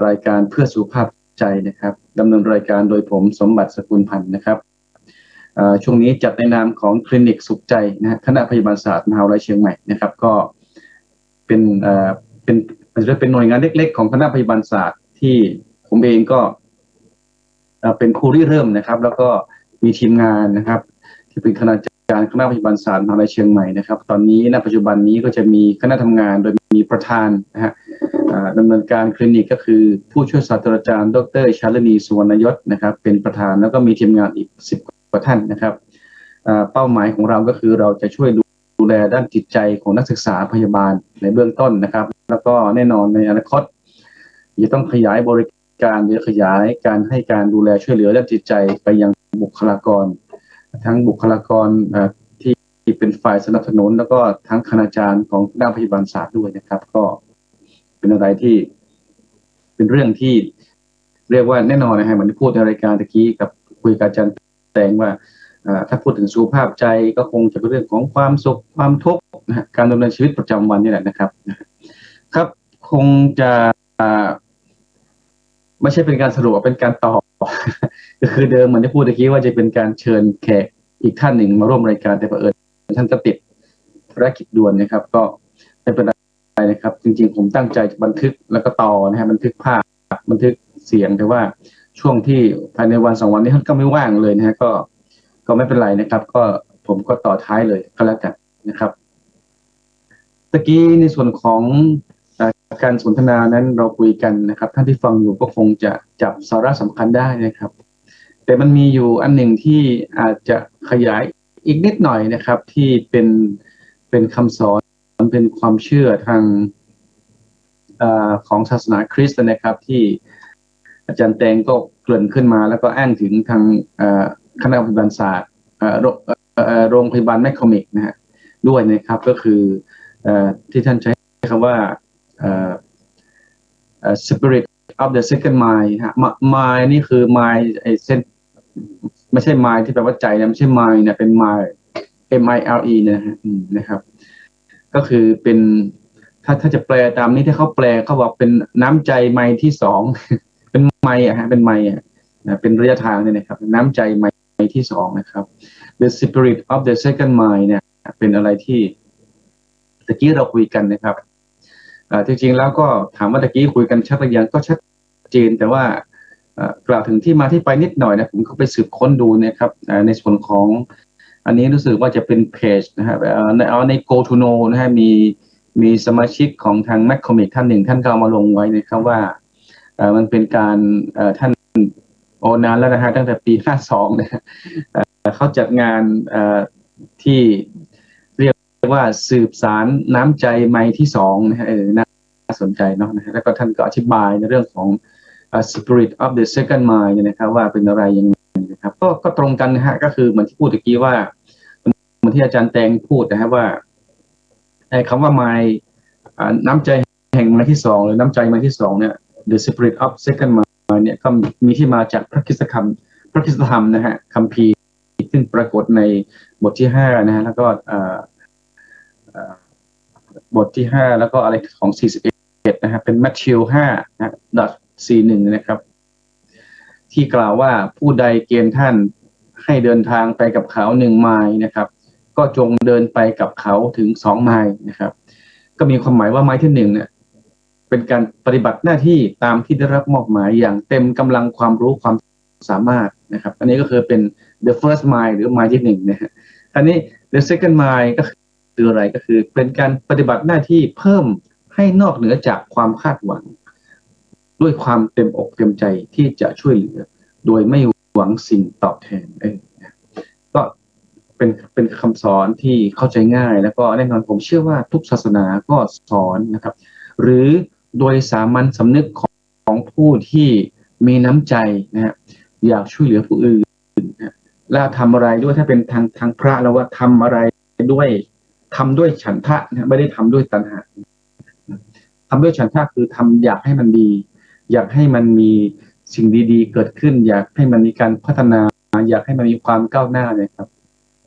รายการเพื่อสุขภาพใจนะครับดำเนินรายการโดยผมสมบัติสกุลพันธ์นะครับช่วงนี้จัดในนามของคลินิกสุขใจนะฮะคณะพยาบาลศาสตร์มหาวิทยาลัยเชียงใหม่นะครับก็เป็นหน่วยงานเล็กๆของคณะพยาบาลศาสตร์ที่ผมเองก็เป็นครูริเริ่มนะครับแล้วก็มีทีมงานนะครับที่เป็นคณาจารย์คณะพยาบาลศาสตร์มหาวิทยาลัยเชียงใหม่นะครับตอนนี้ณปัจจุบันนี้ก็จะมีคณะทำงานโดยมีประธานนะฮะดำเนินการคลินิกก็คือผู้ช่วยศาสตราจารย์ดร.ชาลินีสุวรรณยศนะครับเป็นประธานแล้วก็มีทีมงานอีก10 กว่าท่านนะครับเป้าหมายของเราก็คือเราจะช่วยดูแลด้านจิตใจของนักศึกษาพยาบาลในเบื้องต้นนะครับแล้วก็แน่นอนในอนาคตจะต้องขยายบริการหรือขยายการให้การดูแลช่วยเหลือด้านจิตใจไปยังบุคลากรทั้งบุคลากรที่เป็นฝ่ายสนับสนุนแล้วก็ทั้งคณาจารย์ของด้านพยาบาลศาสตร์ด้วยนะครับก็เป็นอะไรที่เป็นเรื่องที่เรียกว่าแน่นอนนะฮะเหมือนที่พูดในรายการตะกี้กับคุยกับอาจารย์แตงว่าถ้าพูดถึงสุขภาพใจก็คงจะเป็นเรื่องของความสุขความทุกข์การดำเนินชีวิตประจำวันนี่แหละนะครับครับคงจะ ไม่ใช่เป็นการสรุปเป็นการต่อ ก็คือเดิมเหมือนที่พูดเมื่อกี้ว่าจะเป็นการเชิญแขกอีกท่านหนึ่งมาร่วมรายการแต่เผอิญท่านก็ติดภารกิจด่วนนะครับก็ไม่เป็นไรนะครับจริงๆผมตั้งใจจะบันทึกแล้วก็ต่อนะฮะบันทึกภาพบันทึกเสียงแต่ว่าช่วงที่ภายในวัน2 วันนี้ท่านก็ไม่ว่างเลยนะฮะก็ไม่เป็นไรนะครับก็ผมก็ต่อท้ายเลยก็แล้วกันนะครับตะกี้ในส่วนของการสนทนานั้นเราคุยกันนะครับท่านที่ฟังอยู่ก็คงจะจับสาระสำคัญได้นะครับแต่มันมีอยู่อันหนึ่งที่อาจจะขยายอีกนิดหน่อยนะครับที่เป็นคำสอนเป็นความเชื่อทางของศาสนาคริสต์นะครับที่อาจารย์แตงก็เกริ่นขึ้นมาแล้วก็อ้างถึงทางคณะพยาบาลศาสตร์โรงพยาบาลแมคคอมิกนะฮะด้วยนะครับก็คือที่ท่านใช้คำว่าspirit of the second mind ฮะ mind นี่คือ mind ไอ้เส้นไม่ใช่ mind ที่แปลว่าใจนะไม่ใช่ mind นะเป็น mind MILE นะฮะนะครับก็คือเป็นถ้าจะแปลตามนี้ที่เขาแปลเขาบอกเป็นน้ำใจไมล์ที่2 เป็นไมล์ฮะเป็นไมล์เป็นระยะทางเนี่ยนะครับน้ำใจไมล์ที่2นะครับ the spirit of the second mind เนี่ยเป็นอะไรที่ตะกี้เราคุยกันนะครับจริงๆแล้วก็ถามว่าตะกี้คุยกันชัดหรือยังก็ชัดเจนแต่ว่ากล่าวถึงที่มาที่ไปนิดหน่อยนะผมก็ไปสืบค้นดูนะครับในส่วนของอันนี้รู้สึกว่าจะเป็นเพจนะฮะใน Go to Know นะฮะมีสมาชิกของทาง McCormick ท่านหนึ่งท่านก็เอามาลงไว้นะครับว่ามันเป็นการท่านนานแล้วนะฮะตั้งแต่ปี52นะฮะเขาจัดงานที่เรียกว่าสืบสารน้ำใจไมล์ที่2นะฮะน่าสนใจเนาะนะฮะแล้วก็ท่านก็อธิบายในเรื่องของspirit of the second mind นะครับว่าเป็นอะไรยังไงนะครับก็ตรงกันนะฮะก็คือเหมือนที่พูดตะกี้ว่าเหมือนที่อาจารย์แตงพูดนะฮะว่าคำว่า mind น้ำใจแห่งไมล์ที่2หรือน้ำใจไมล์ที่2เนี่ย the spirit of second mind เนี่ยก็มีที่มาจากพระคริสตธรรมนะฮะคัมภีร์ซึ่งปรากฏในบทที่5นะฮะแล้วก็บทที่5แล้วก็อะไรของ41นะฮะเป็นมัทธิว5นะ.41นะครับที่กล่าวว่าผู้ใดเกณฑ์ท่านให้เดินทางไปกับเขา1 ไมล์นะครับก็จงเดินไปกับเขาถึง2 ไมล์นะครับก็มีความหมายว่าไมล์ที่1เนี่ยเป็นการปฏิบัติหน้าที่ตามที่ได้รับมอบหมายอย่างเต็มกำลังความรู้ความสามารถนะครับอันนี้ก็คือเป็น the first mile หรือไมล์ที่1นะฮะอันนี้ the second mile ก็คืออะไรก็คือเป็นการปฏิบัติหน้าที่เพิ่มให้นอกเหนือจากความคาดหวังด้วยความเต็มอกเต็มใจที่จะช่วยเหลือโดยไม่หวังสิ่งตอบแทนก็เป็นคำสอนที่เข้าใจง่ายแล้วก็แน่นอนผมเชื่อว่าทุกศาสนาก็สอนนะครับหรือโดยสามัญสำนึกของผู้ที่มีน้ำใจนะฮะอยากช่วยเหลือผู้อื่นนะและทำอะไรด้วยถ้าเป็นทางพระเราว่าทำอะไรด้วยทำด้วยฉันทะนะไม่ได้ทำด้วยตัณหาทำด้วยฉันทะคือทำอยากให้มันดีอยากให้มันมีสิ่งดีๆเกิดขึ้นอยากให้มันมีการพัฒนาอยากให้มันมีความก้าวหน้าเลยครับ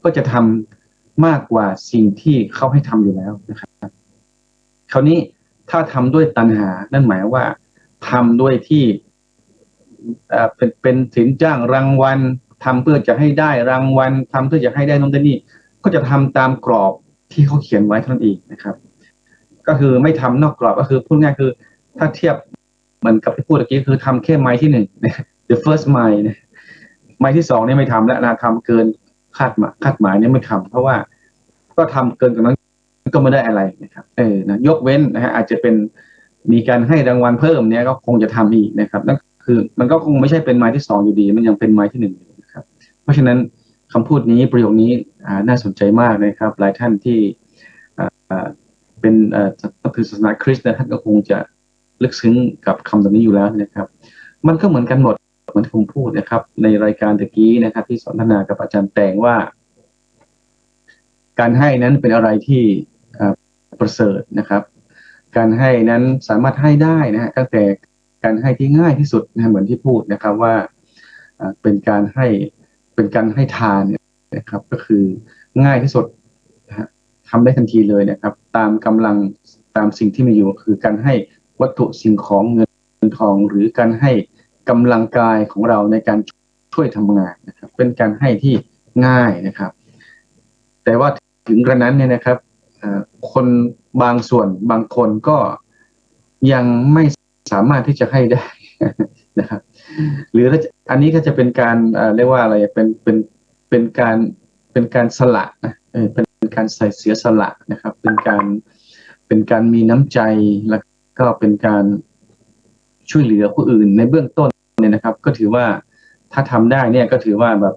ก็จะทำมากกว่าสิ่งที่เขาให้ทำอยู่แล้วนะครับคราวนี้ถ้าทำด้วยตัณหานั่นหมายว่าทำด้วยที่เป็นสินจ้างรางวัลทำเพื่อจะให้ได้รางวัลทำเพื่อจะให้ได้นู่นได้นี่ก็จะทำตามกรอบที่เขาเขียนไว้เท่านั้นเองนะครับก็คือไม่ทำนอกกรอบก็คือพูดง่ายคือถ้าเทียบเหมือนกับที่พูดเมื่อกี้คือทำแค่ไมล์ที่1นะ the first mile นะไมล์ที่2นี่ไม่ทำแล้วนะทำเกินคาดหมายนี่ไม่ทำเพราะว่าก็ทำเกินกว่านั้นก็ไม่ได้อะไรนะครับนะยกเว้นนะฮะอาจจะเป็นมีการให้รางวัลเพิ่มเนี่ยก็คงจะทำอีกนะครับนั่นคือมันก็คงไม่ใช่เป็นไมล์ที่2อยู่ดีมันยังเป็นไมล์ที่1อยู่นะครับเพราะฉะนั้นคำพูดนี้ประโยคนี้น่าสนใจมากนะครับหลายท่านที่เป็นนับถือศาสนาคริสต์นะท่านก็คงจะลึกซึ้งกับคำตรงนี้อยู่แล้วนะครับมันก็เหมือนกันหมดเหมือนที่ผมพูดนะครับในรายการตะกี้นะครับที่สนทนากับอาจารย์แตงว่าการให้นั้นเป็นอะไรที่ประเสริฐนะครับการให้นั้นสามารถให้ได้นะฮะตั้งแต่การให้ที่ง่ายที่สุดนะเหมือนที่พูดนะครับว่าเป็นการให้ทานเนี่ยนะครับก็คือง่ายที่สุดนะฮะทำได้ทันทีเลยนะครับตามกำลังตามสิ่งที่มีอยู่คือการให้ วัตถุสิ่งของเงินทองหรือการให้กำลังกายของเราในการช่วยทำงานนะครับเป็นการให้ที่ง่ายนะครับ แต่ว่าถึงกระนั้นเนี่ยนะครับคนบางส่วนบางคนก็ยังไม่สามารถที่จะให้ได้นะครับหรืออันนี้ก็จะเป็นการเรียกว่าอะไรเป็นการสละนะเป็นการใส่เสียสละนะครับเป็นการมีน้ำใจแล้วก็เป็นการช่วยเหลือผู้อื่นในเบื้องต้นเนี่ยนะครับก็ถือว่าถ้าทำได้เนี่ยก็ถือว่าแบบ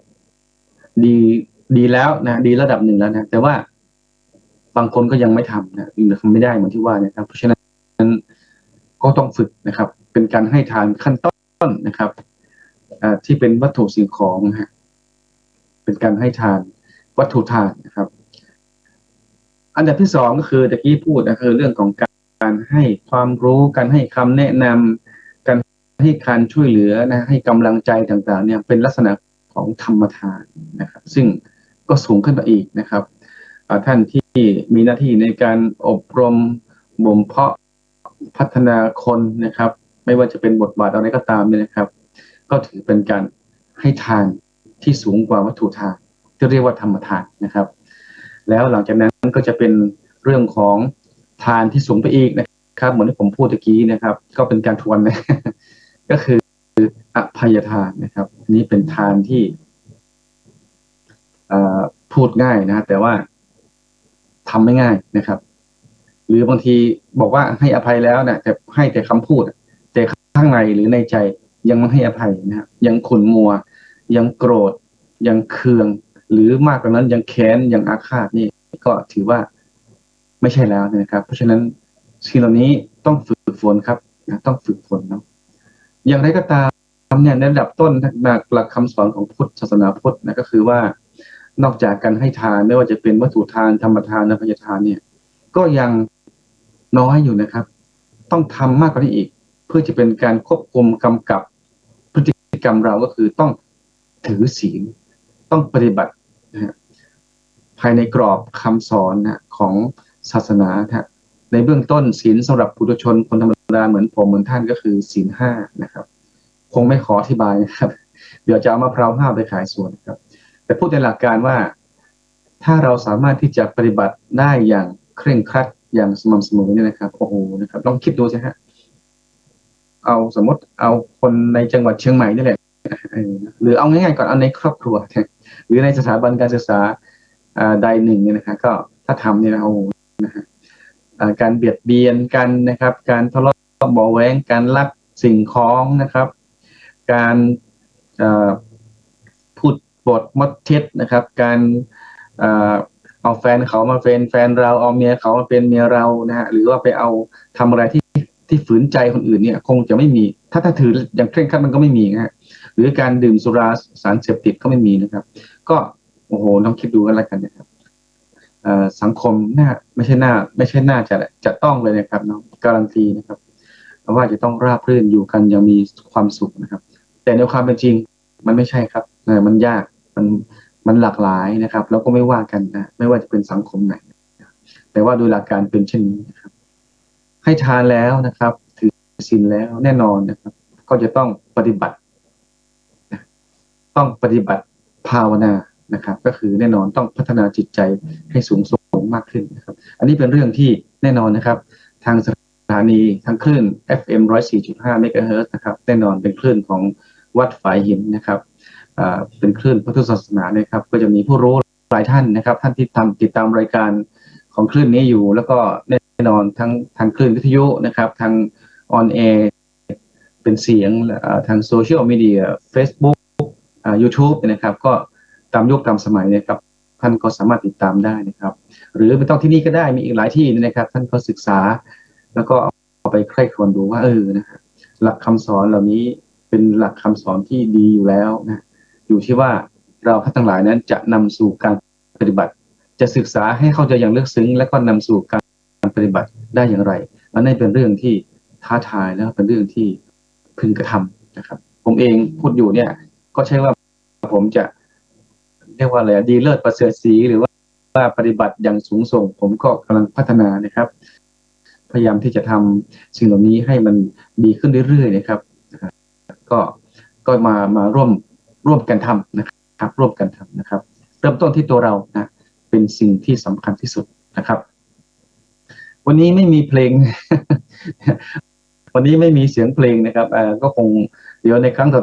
ดีแล้วนะดีระดับหนึ่งแล้วนะแต่ว่าบางคนก็ยังไม่ทำนะยังทำไม่ได้เหมือนที่ว่านะครับเพราะฉะนั้นก็ต้องฝึกนะครับเป็นการให้ทานขั้นต้นนะครับที่เป็นวัตถุสิ่งของนะฮะเป็นการให้ทานวัตถุทานนะครับอันดับที่สองก็คือตะกี้พูดนะคือเรื่องของการให้ความรู้การให้คำแนะนำการให้การช่วยเหลือนะให้กำลังใจต่างๆเนี่ยเป็นลักษณะของธรรมทานนะครับซึ่งก็สูงขึ้นไปอีกนะครับท่านที่มีหน้าที่ในการอบรมบ่มเพาะพัฒนาคนนะครับไม่ว่าจะเป็นบทบาทอะไรก็ตามเนี่ยนะครับก็ถือเป็นการให้ทานที่สูงกว่าวัตถุทานที่เรียกว่าธรรมทานนะครับแล้วหลังจากนั้นก็จะเป็นเรื่องของทานที่สูงไปอีกนะครับเหมือนที่ผมพูดตะกี้นะครับก็เป็นการทวนนะก็คืออภัยทานนะครับอันนี้เป็นทานที่พูดง่ายนะแต่ว่าทำไม่ง่ายนะครับหรือบางทีบอกว่าให้อภัยแล้วนะแต่ให้แต่คำพูดแต่ข้างในหรือในใจยังไม่ให้อภัยนะครับยังขุ่นมัวยังโกรธยังเคืองหรือมากกว่านั้นยังแค้นยังอาฆาตนี่ก็ถือว่าไม่ใช่แล้วนะครับเพราะฉะนั้นสิ่งเหล่านี้ต้องฝึกฝนครับต้องฝึกฝนเนาะอย่างไรก็ตามเนี่ยในระดับต้นหลักคำสอนของพุทธศาสนาพุทธนะก็คือว่านอกจากการให้ทานไม่ว่าจะเป็นวัตถุทานธรรมทานอภัยทานเนี่ยก็ยังน้อยอยู่นะครับต้องทำมากกว่านี้อีกเพื่อจะเป็นการควบคุมกำกับพฤติกรรมเราก็คือต้องถือศีลต้องปฏิบัตินะภายในกรอบคำสอนนะของศาสนานะในเบื้องต้นศีลสำหรับปุถุชนคนธรรมดาเหมือนผมเหมือนท่านก็คือศีล5นะครับคงไม่ขออธิบายนะครับเดี๋ยวจะเอามะพร้าวห้าวไปขายสวนครับแต่พูดในหลักการว่าถ้าเราสามารถที่จะปฏิบัติได้อย่างเคร่งครัดอย่างสม่ำเสมอเนี่ยนะครับโอ้โหนะครับลองคิดดูสิฮะเอาสมมติเอาคนในจังหวัดเชียงใหม่นี่แหละหรือเอาง่ายๆก่อนเอาในครอบครัวหรือในสถาบันการศึกษาใดหนึ่งเนี่ยนะครับก็ถ้าทำเนี่ยนะโอ้โหนะฮะการเบียดเบียนกันนะครับการทะเลาะเบาะแว้งการลักสิ่งของนะครับการพูดบทมดเท็จนะครับการเอาแฟนเขามาเป็นแฟนเราเอาเมียเขามาเป็นเมียเรานะฮะหรือว่าไปเอาทำอะไรที่ฝืนใจคนอื่นเนี่ยคงจะไม่มีถ้าถืออย่างเคร่งครัดมันก็ไม่มีนะฮะหรือการดื่มสุราสารเสพติดก็ไม่มีนะครับก็โอ้โหลองคิดดูกันแล้วกันนะครับสังคมไม่ใช่น่าจะต้องเลยนะครับเนาะการันตีนะครับว่าจะต้องราบรื่นอยู่กันอย่างมีความสุขนะครับแต่ในความเป็นจริงมันไม่ใช่ครับมันยากมันหลากหลายนะครับแล้วก็ไม่ว่ากันนะไม่ว่าจะเป็นสังคมไหนแต่ว่าโดยหลักการเป็นเช่นนี้นะครับให้ทานแล้วนะครับถือศีลแล้วแน่นอนนะครับก็จะต้องปฏิบัติภาวนานะครับก็คือแน่นอนต้องพัฒนาจิตใจให้สูงส่งมากขึ้นนะครับอันนี้เป็นเรื่องที่แน่นอนนะครับทางสถานีทางคลื่น FM 104.5 เมกะเฮิรตซ์นะครับแน่นอนเป็นคลื่นของวัดฝายหินนะครับเป็นคลื่นพุทธศาสนานะครับก็จะมีผู้รู้หลายท่านนะครับท่านที่ติดตามรายการของคลื่นนี้อยู่แล้วก็แน่นอนทั้งทางคลื่นวิทยุนะครับทางออนแอร์เป็นเสียงทางโซเชียลมีเดีย Facebook YouTube นะครับก็ตามยุคตามสมัยนะครับท่านก็สามารถติดตามได้นะครับหรือไม่ต้องที่นี่ก็ได้มีอีกหลายที่นะครับท่านก็ศึกษาแล้วก็เอาไปใคร่ครวญดูว่านะครับหลักคำสอนเหล่านี้เป็นหลักคำสอนที่ดีอยู่แล้วนะอยู่ที่ว่าเราทั้งหลายนั้นจะนำสู่การปฏิบัติจะศึกษาให้เข้าใจอย่างลึกซึ้งและก็นำสู่การปฏิบัติได้อย่างไรอันนี้เป็นเรื่องที่ท้าทายแล้วเป็นเรื่องที่พึงกระทำนะครับผมเองพูดอยู่เนี่ยก็ใช่ว่าผมจะเรียกว่าอะไรดีเลิศประเสริฐศรีหรือว่าปฏิบัติอย่างสูงส่งผมก็กำลังพัฒนานะครับ พยายามที่จะทำสิ่งเหล่านี้ให้มันดีขึ้นเรื่อยๆนะครับก็มาร่วมกันทำนะครับร่วมกันทำนะครับเริ่มต้นที่ตัวเรานะเป็นสิ่งที่สำคัญที่สุดนะครับวันนี้ไม่มีเพลง วันนี้ไม่มีเสียงเพลงนะครับก็คงเดี๋ยวในครั้งต่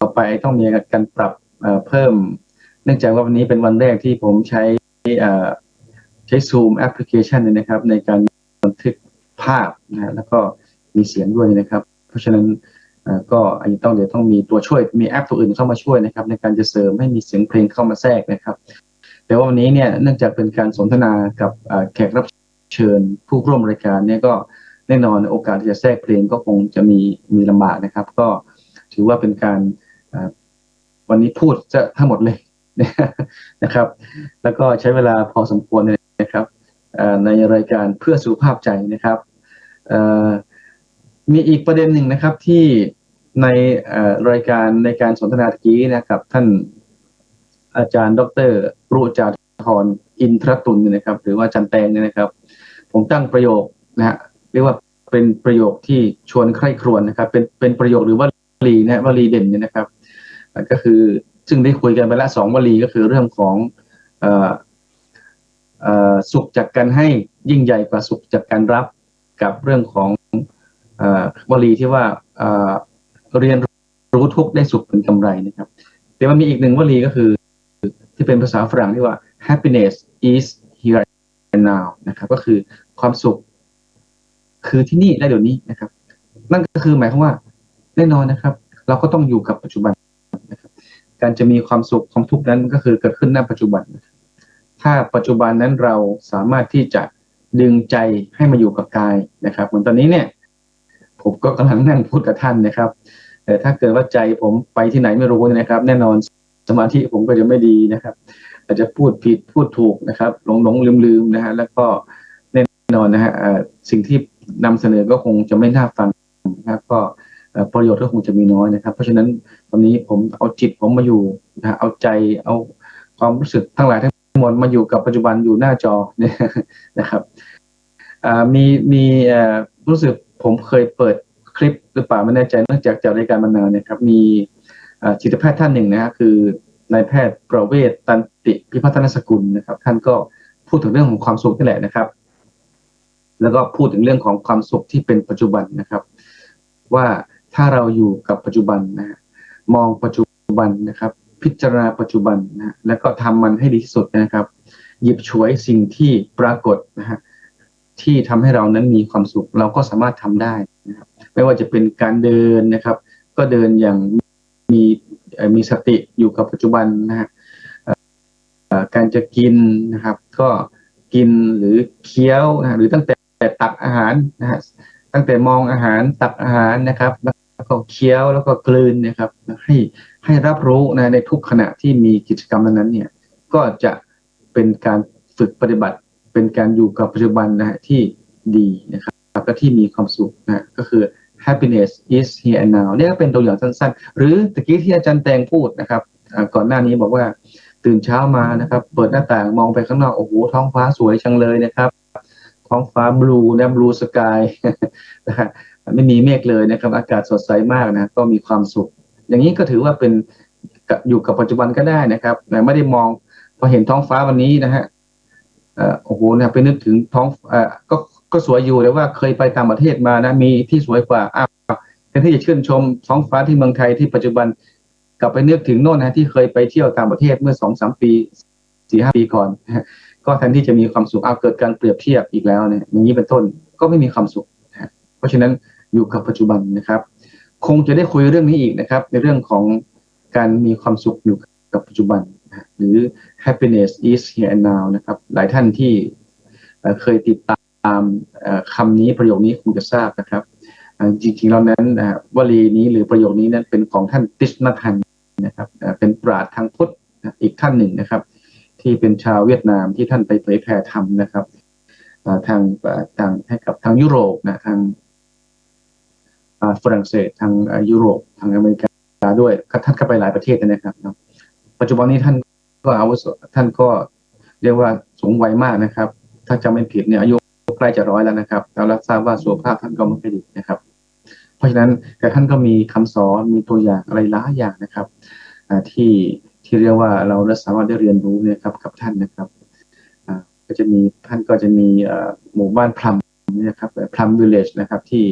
อไปต้องมีการปรับเพิ่มเนื่องจากว่าวันนี้เป็นวันแรกที่ผมใช้ Zoom แอปพลิเคชันนะครับในการบันทึกภาพนะแล้วก็มีเสียงด้วยนะครับเพราะฉะนั้นก็อาจจะเดี๋ยวต้องมีตัวช่วยมีแอปตัวอื่นเข้ามาช่วยนะครับในการจะเสริมให้มีเสียงเพลงเข้ามาแทรกนะครับแต่ว่าวันนี้เนี่ยเนื่องจากเป็นการสนทนากับแขกรับเชิญผู้ร่วมรายการเนี่ยก็แน่นอนโอกาสที่จะแทรกเพลงก็คงจะมีลำบากนะครับก็ถือว่าเป็นการวันนี้พูดจะทั้งหมดเลยนะครับแล้วก็ใช้เวลาพอสมควรนะครับในรายการเพื่อสุขภาพใจนะครับมีอีกประเด็นหนึ่งนะครับที่ในรายการในการสนทนาตะกี้นะครับท่านอาจารย์ดร.รุจาธรอินทรตุลนะครับหรือว่าอาจารย์แตงเนี่ยนะครับผมตั้งประโยคนะฮะเรียกว่าเป็นประโยคที่ชวนใคร่ครวญนะครับเป็นประโยคหรือวลีนะวลีเด่นเนี่ยนะครับก็คือซึ่งได้คุยกันไปแล้ว2 วลีก็คือเรื่องของสุขจากการให้ยิ่งใหญ่กว่าสุขจากการรับกับเรื่องของวลีที่ว่าเรียนรู้ทุกข์ได้สุขเป็นกำไรนะครับแต่มันมีอีก1 วลีก็คือที่เป็นภาษาฝรั่งที่ว่า happiness is here and now นะครับก็คือความสุขคือที่นี่และเดี๋ยวนี้นะครับนั่นก็คือหมายความว่าแน่นอนนะครับเราก็ต้องอยู่กับปัจจุบันนะครับการจะมีความสุขความทุกข์นั้นก็คือเกิดขึ้นณปัจจุบันถ้าปัจจุบันนั้นเราสามารถที่จะดึงใจให้มาอยู่กับกายนะครับเหมือนตอนนี้เนี่ยผมก็กำลังนั่งพูดกับท่านนะครับแต่ถ้าเกิดว่าใจผมไปที่ไหนไม่รู้นะครับแน่นอนสมาธิผมก็จะไม่ดีนะครับอาจจะพูดผิดพูดถูกนะครับหลงลืมนะฮะแล้วก็แน่นอนนะฮะสิ่งที่นำเสนอก็คงจะไม่น่าฟังนะครับก็ประโยชน์ก็คงจะมีน้อยนะครับเพราะฉะนั้นวันนี้ผมเอาจิตผมมาอยู่นะเอาใจเอาความรู้สึกทั้งหลายทั้งมวลมาอยู่กับปัจจุบันอยู่หน้าจอเนี่ยนะครับมีรู้สึกผมเคยเปิดคลิปหรือเปล่าไม่แน่ใจเนื่องจากรายการมานานนะครับมีจิตแพทย์ท่านหนึ่งนะฮะคือนายแพทย์ประเวศตันติพิพัฒนสกุลนะครับท่านก็พูดถึงเรื่องของความสุขนี่แหละนะครับแล้วก็พูดถึงเรื่องของความสุขที่เป็นปัจจุบันนะครับว่าถ้าเราอยู่กับปัจจุบันนะฮะมองปัจจุบันนะครับพิจารณาปัจจุบันนะแล้วก็ทำมันให้ดีที่สุดนะครับหยิบฉวยสิ่งที่ปรากฏนะฮะที่ทำให้เรานั้นมีความสุขเราก็สามารถทำได้นะครับไม่ว่าจะเป็นการเดินนะครับก็เดินอย่างมีสติอยู่กับปัจจุบันนะฮะการจะกินนะครับก็กินหรือเคี้ยวนะหรือตั้งแต่ตักอาหารนะฮะตั้งแต่มองอาหารตักอาหารนะครับแล้วก็เคี้ยวแล้วก็กลืนนะครับให้รับรู้นะในทุกขณะที่มีกิจกรรมนั้นเนี่ยก็จะเป็นการฝึกปฏิบัติเป็นการอยู่กับปัจจุบันนะฮะที่ดีนะครับและที่มีความสุขนะก็คือ happiness is here and now นี่ก็เป็นตัวอย่างสั้นๆหรือตะกี้ที่อาจารย์แตงพูดนะครับก่อนหน้านี้บอกว่าตื่นเช้ามานะครับเปิดหน้าต่างมองไปข้างนอกโอ้โหท้องฟ้าสวยจังเลยนะครับท้องฟ้าบลูนะบลูสกายนะฮะไม่มีเมฆเลยนะครับอากาศสดใสมากนะก็มีความสุขอย่างนี้ก็ถือว่าเป็นอยู่กับปัจจุบันก็ได้นะครับไม่ได้มองพอเห็นท้องฟ้าวันนี้นะฮะโอ้โหนะไปนึกถึงท้องก็สวยอยู่แต่ว่าเคยไปต่างประเทศมานะมีที่สวยกว่าแทนที่จะชื่นชมท้องฟ้าที่เมืองไทยที่ปัจจุบันกลับไปนึกถึงโน่นนะที่เคยไปเที่ยวต่างประเทศเมื่อ 2-3 ปี 4-5 ปีก่อนนะก็แทนที่จะมีความสุขเกิดการเปรียบเทียบอีกแล้วเนี่ยอย่างนี้เป็นต้นก็ไม่มีความสุขนะเพราะฉะนั้นอยู่กับปัจจุบันนะครับคงจะได้คุยเรื่องนี้อีกนะครับในเรื่องของการมีความสุขอยู่กับปัจจุบันนะหรือ happiness is here and now นะครับหลายท่านที่เคยติดตามคำนี้ประโยคนี้คงจะทราบนะครับจริงๆแล้วนั้นวลีนี้หรือประโยคนี้นั้นเป็นของท่านติชณทันนะครับเป็นปราชญ์ทางพุทธอีกท่านหนึ่งนะครับที่เป็นชาวเวียดนามที่ท่านไปเผยแผ่ธรรมนะครับทางให้กับทางยุโรปนะทางฝรั่งเศสทางยุโรปทางอเมริกาด้วยท่านก็ไปหลายประเทศนะครับปัจจุบันนี้ท่านก็อาวุโสท่านก็เรียกว่าสูงวัยมากนะครับถ้าจำไม่ผิดเนี่ยอายุ ใกล้จะ100แล้วนะครับแล้วเราทราบว่าสุขภาพท่านก็ไม่ค่อยดีนะครับเพราะฉะนั้นแต่ท่านก็มีคำสอนมีตัวอย่างอะไรหลายอย่างนะครับที่เรียกว่าเราสามารถได้เรียนรู้นะครับกับท่านนะครับก็จะมีท่านก็จะมีหมู่บ้านพลัมนะครับพลัมวิลเลจนะครับที่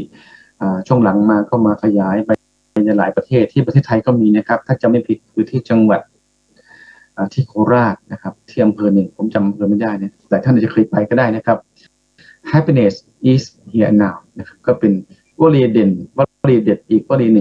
ช่วงหลังมาก็มาขยายไปในหลายประเทศที่ประเทศไทยก็มีนะครับถ้าจำไม่ผิดคือที่จังหวัดที่โคราชนะครับที่อำเภอหนึ่งผมจำอำเภอไม่ได้นะแต่ท่านอาจจะเคยไปก็ได้นะครับ Happiness is here now นะครับก็เป็นวลีเด่นวลีเด็ดอีกวลีหนึ่ง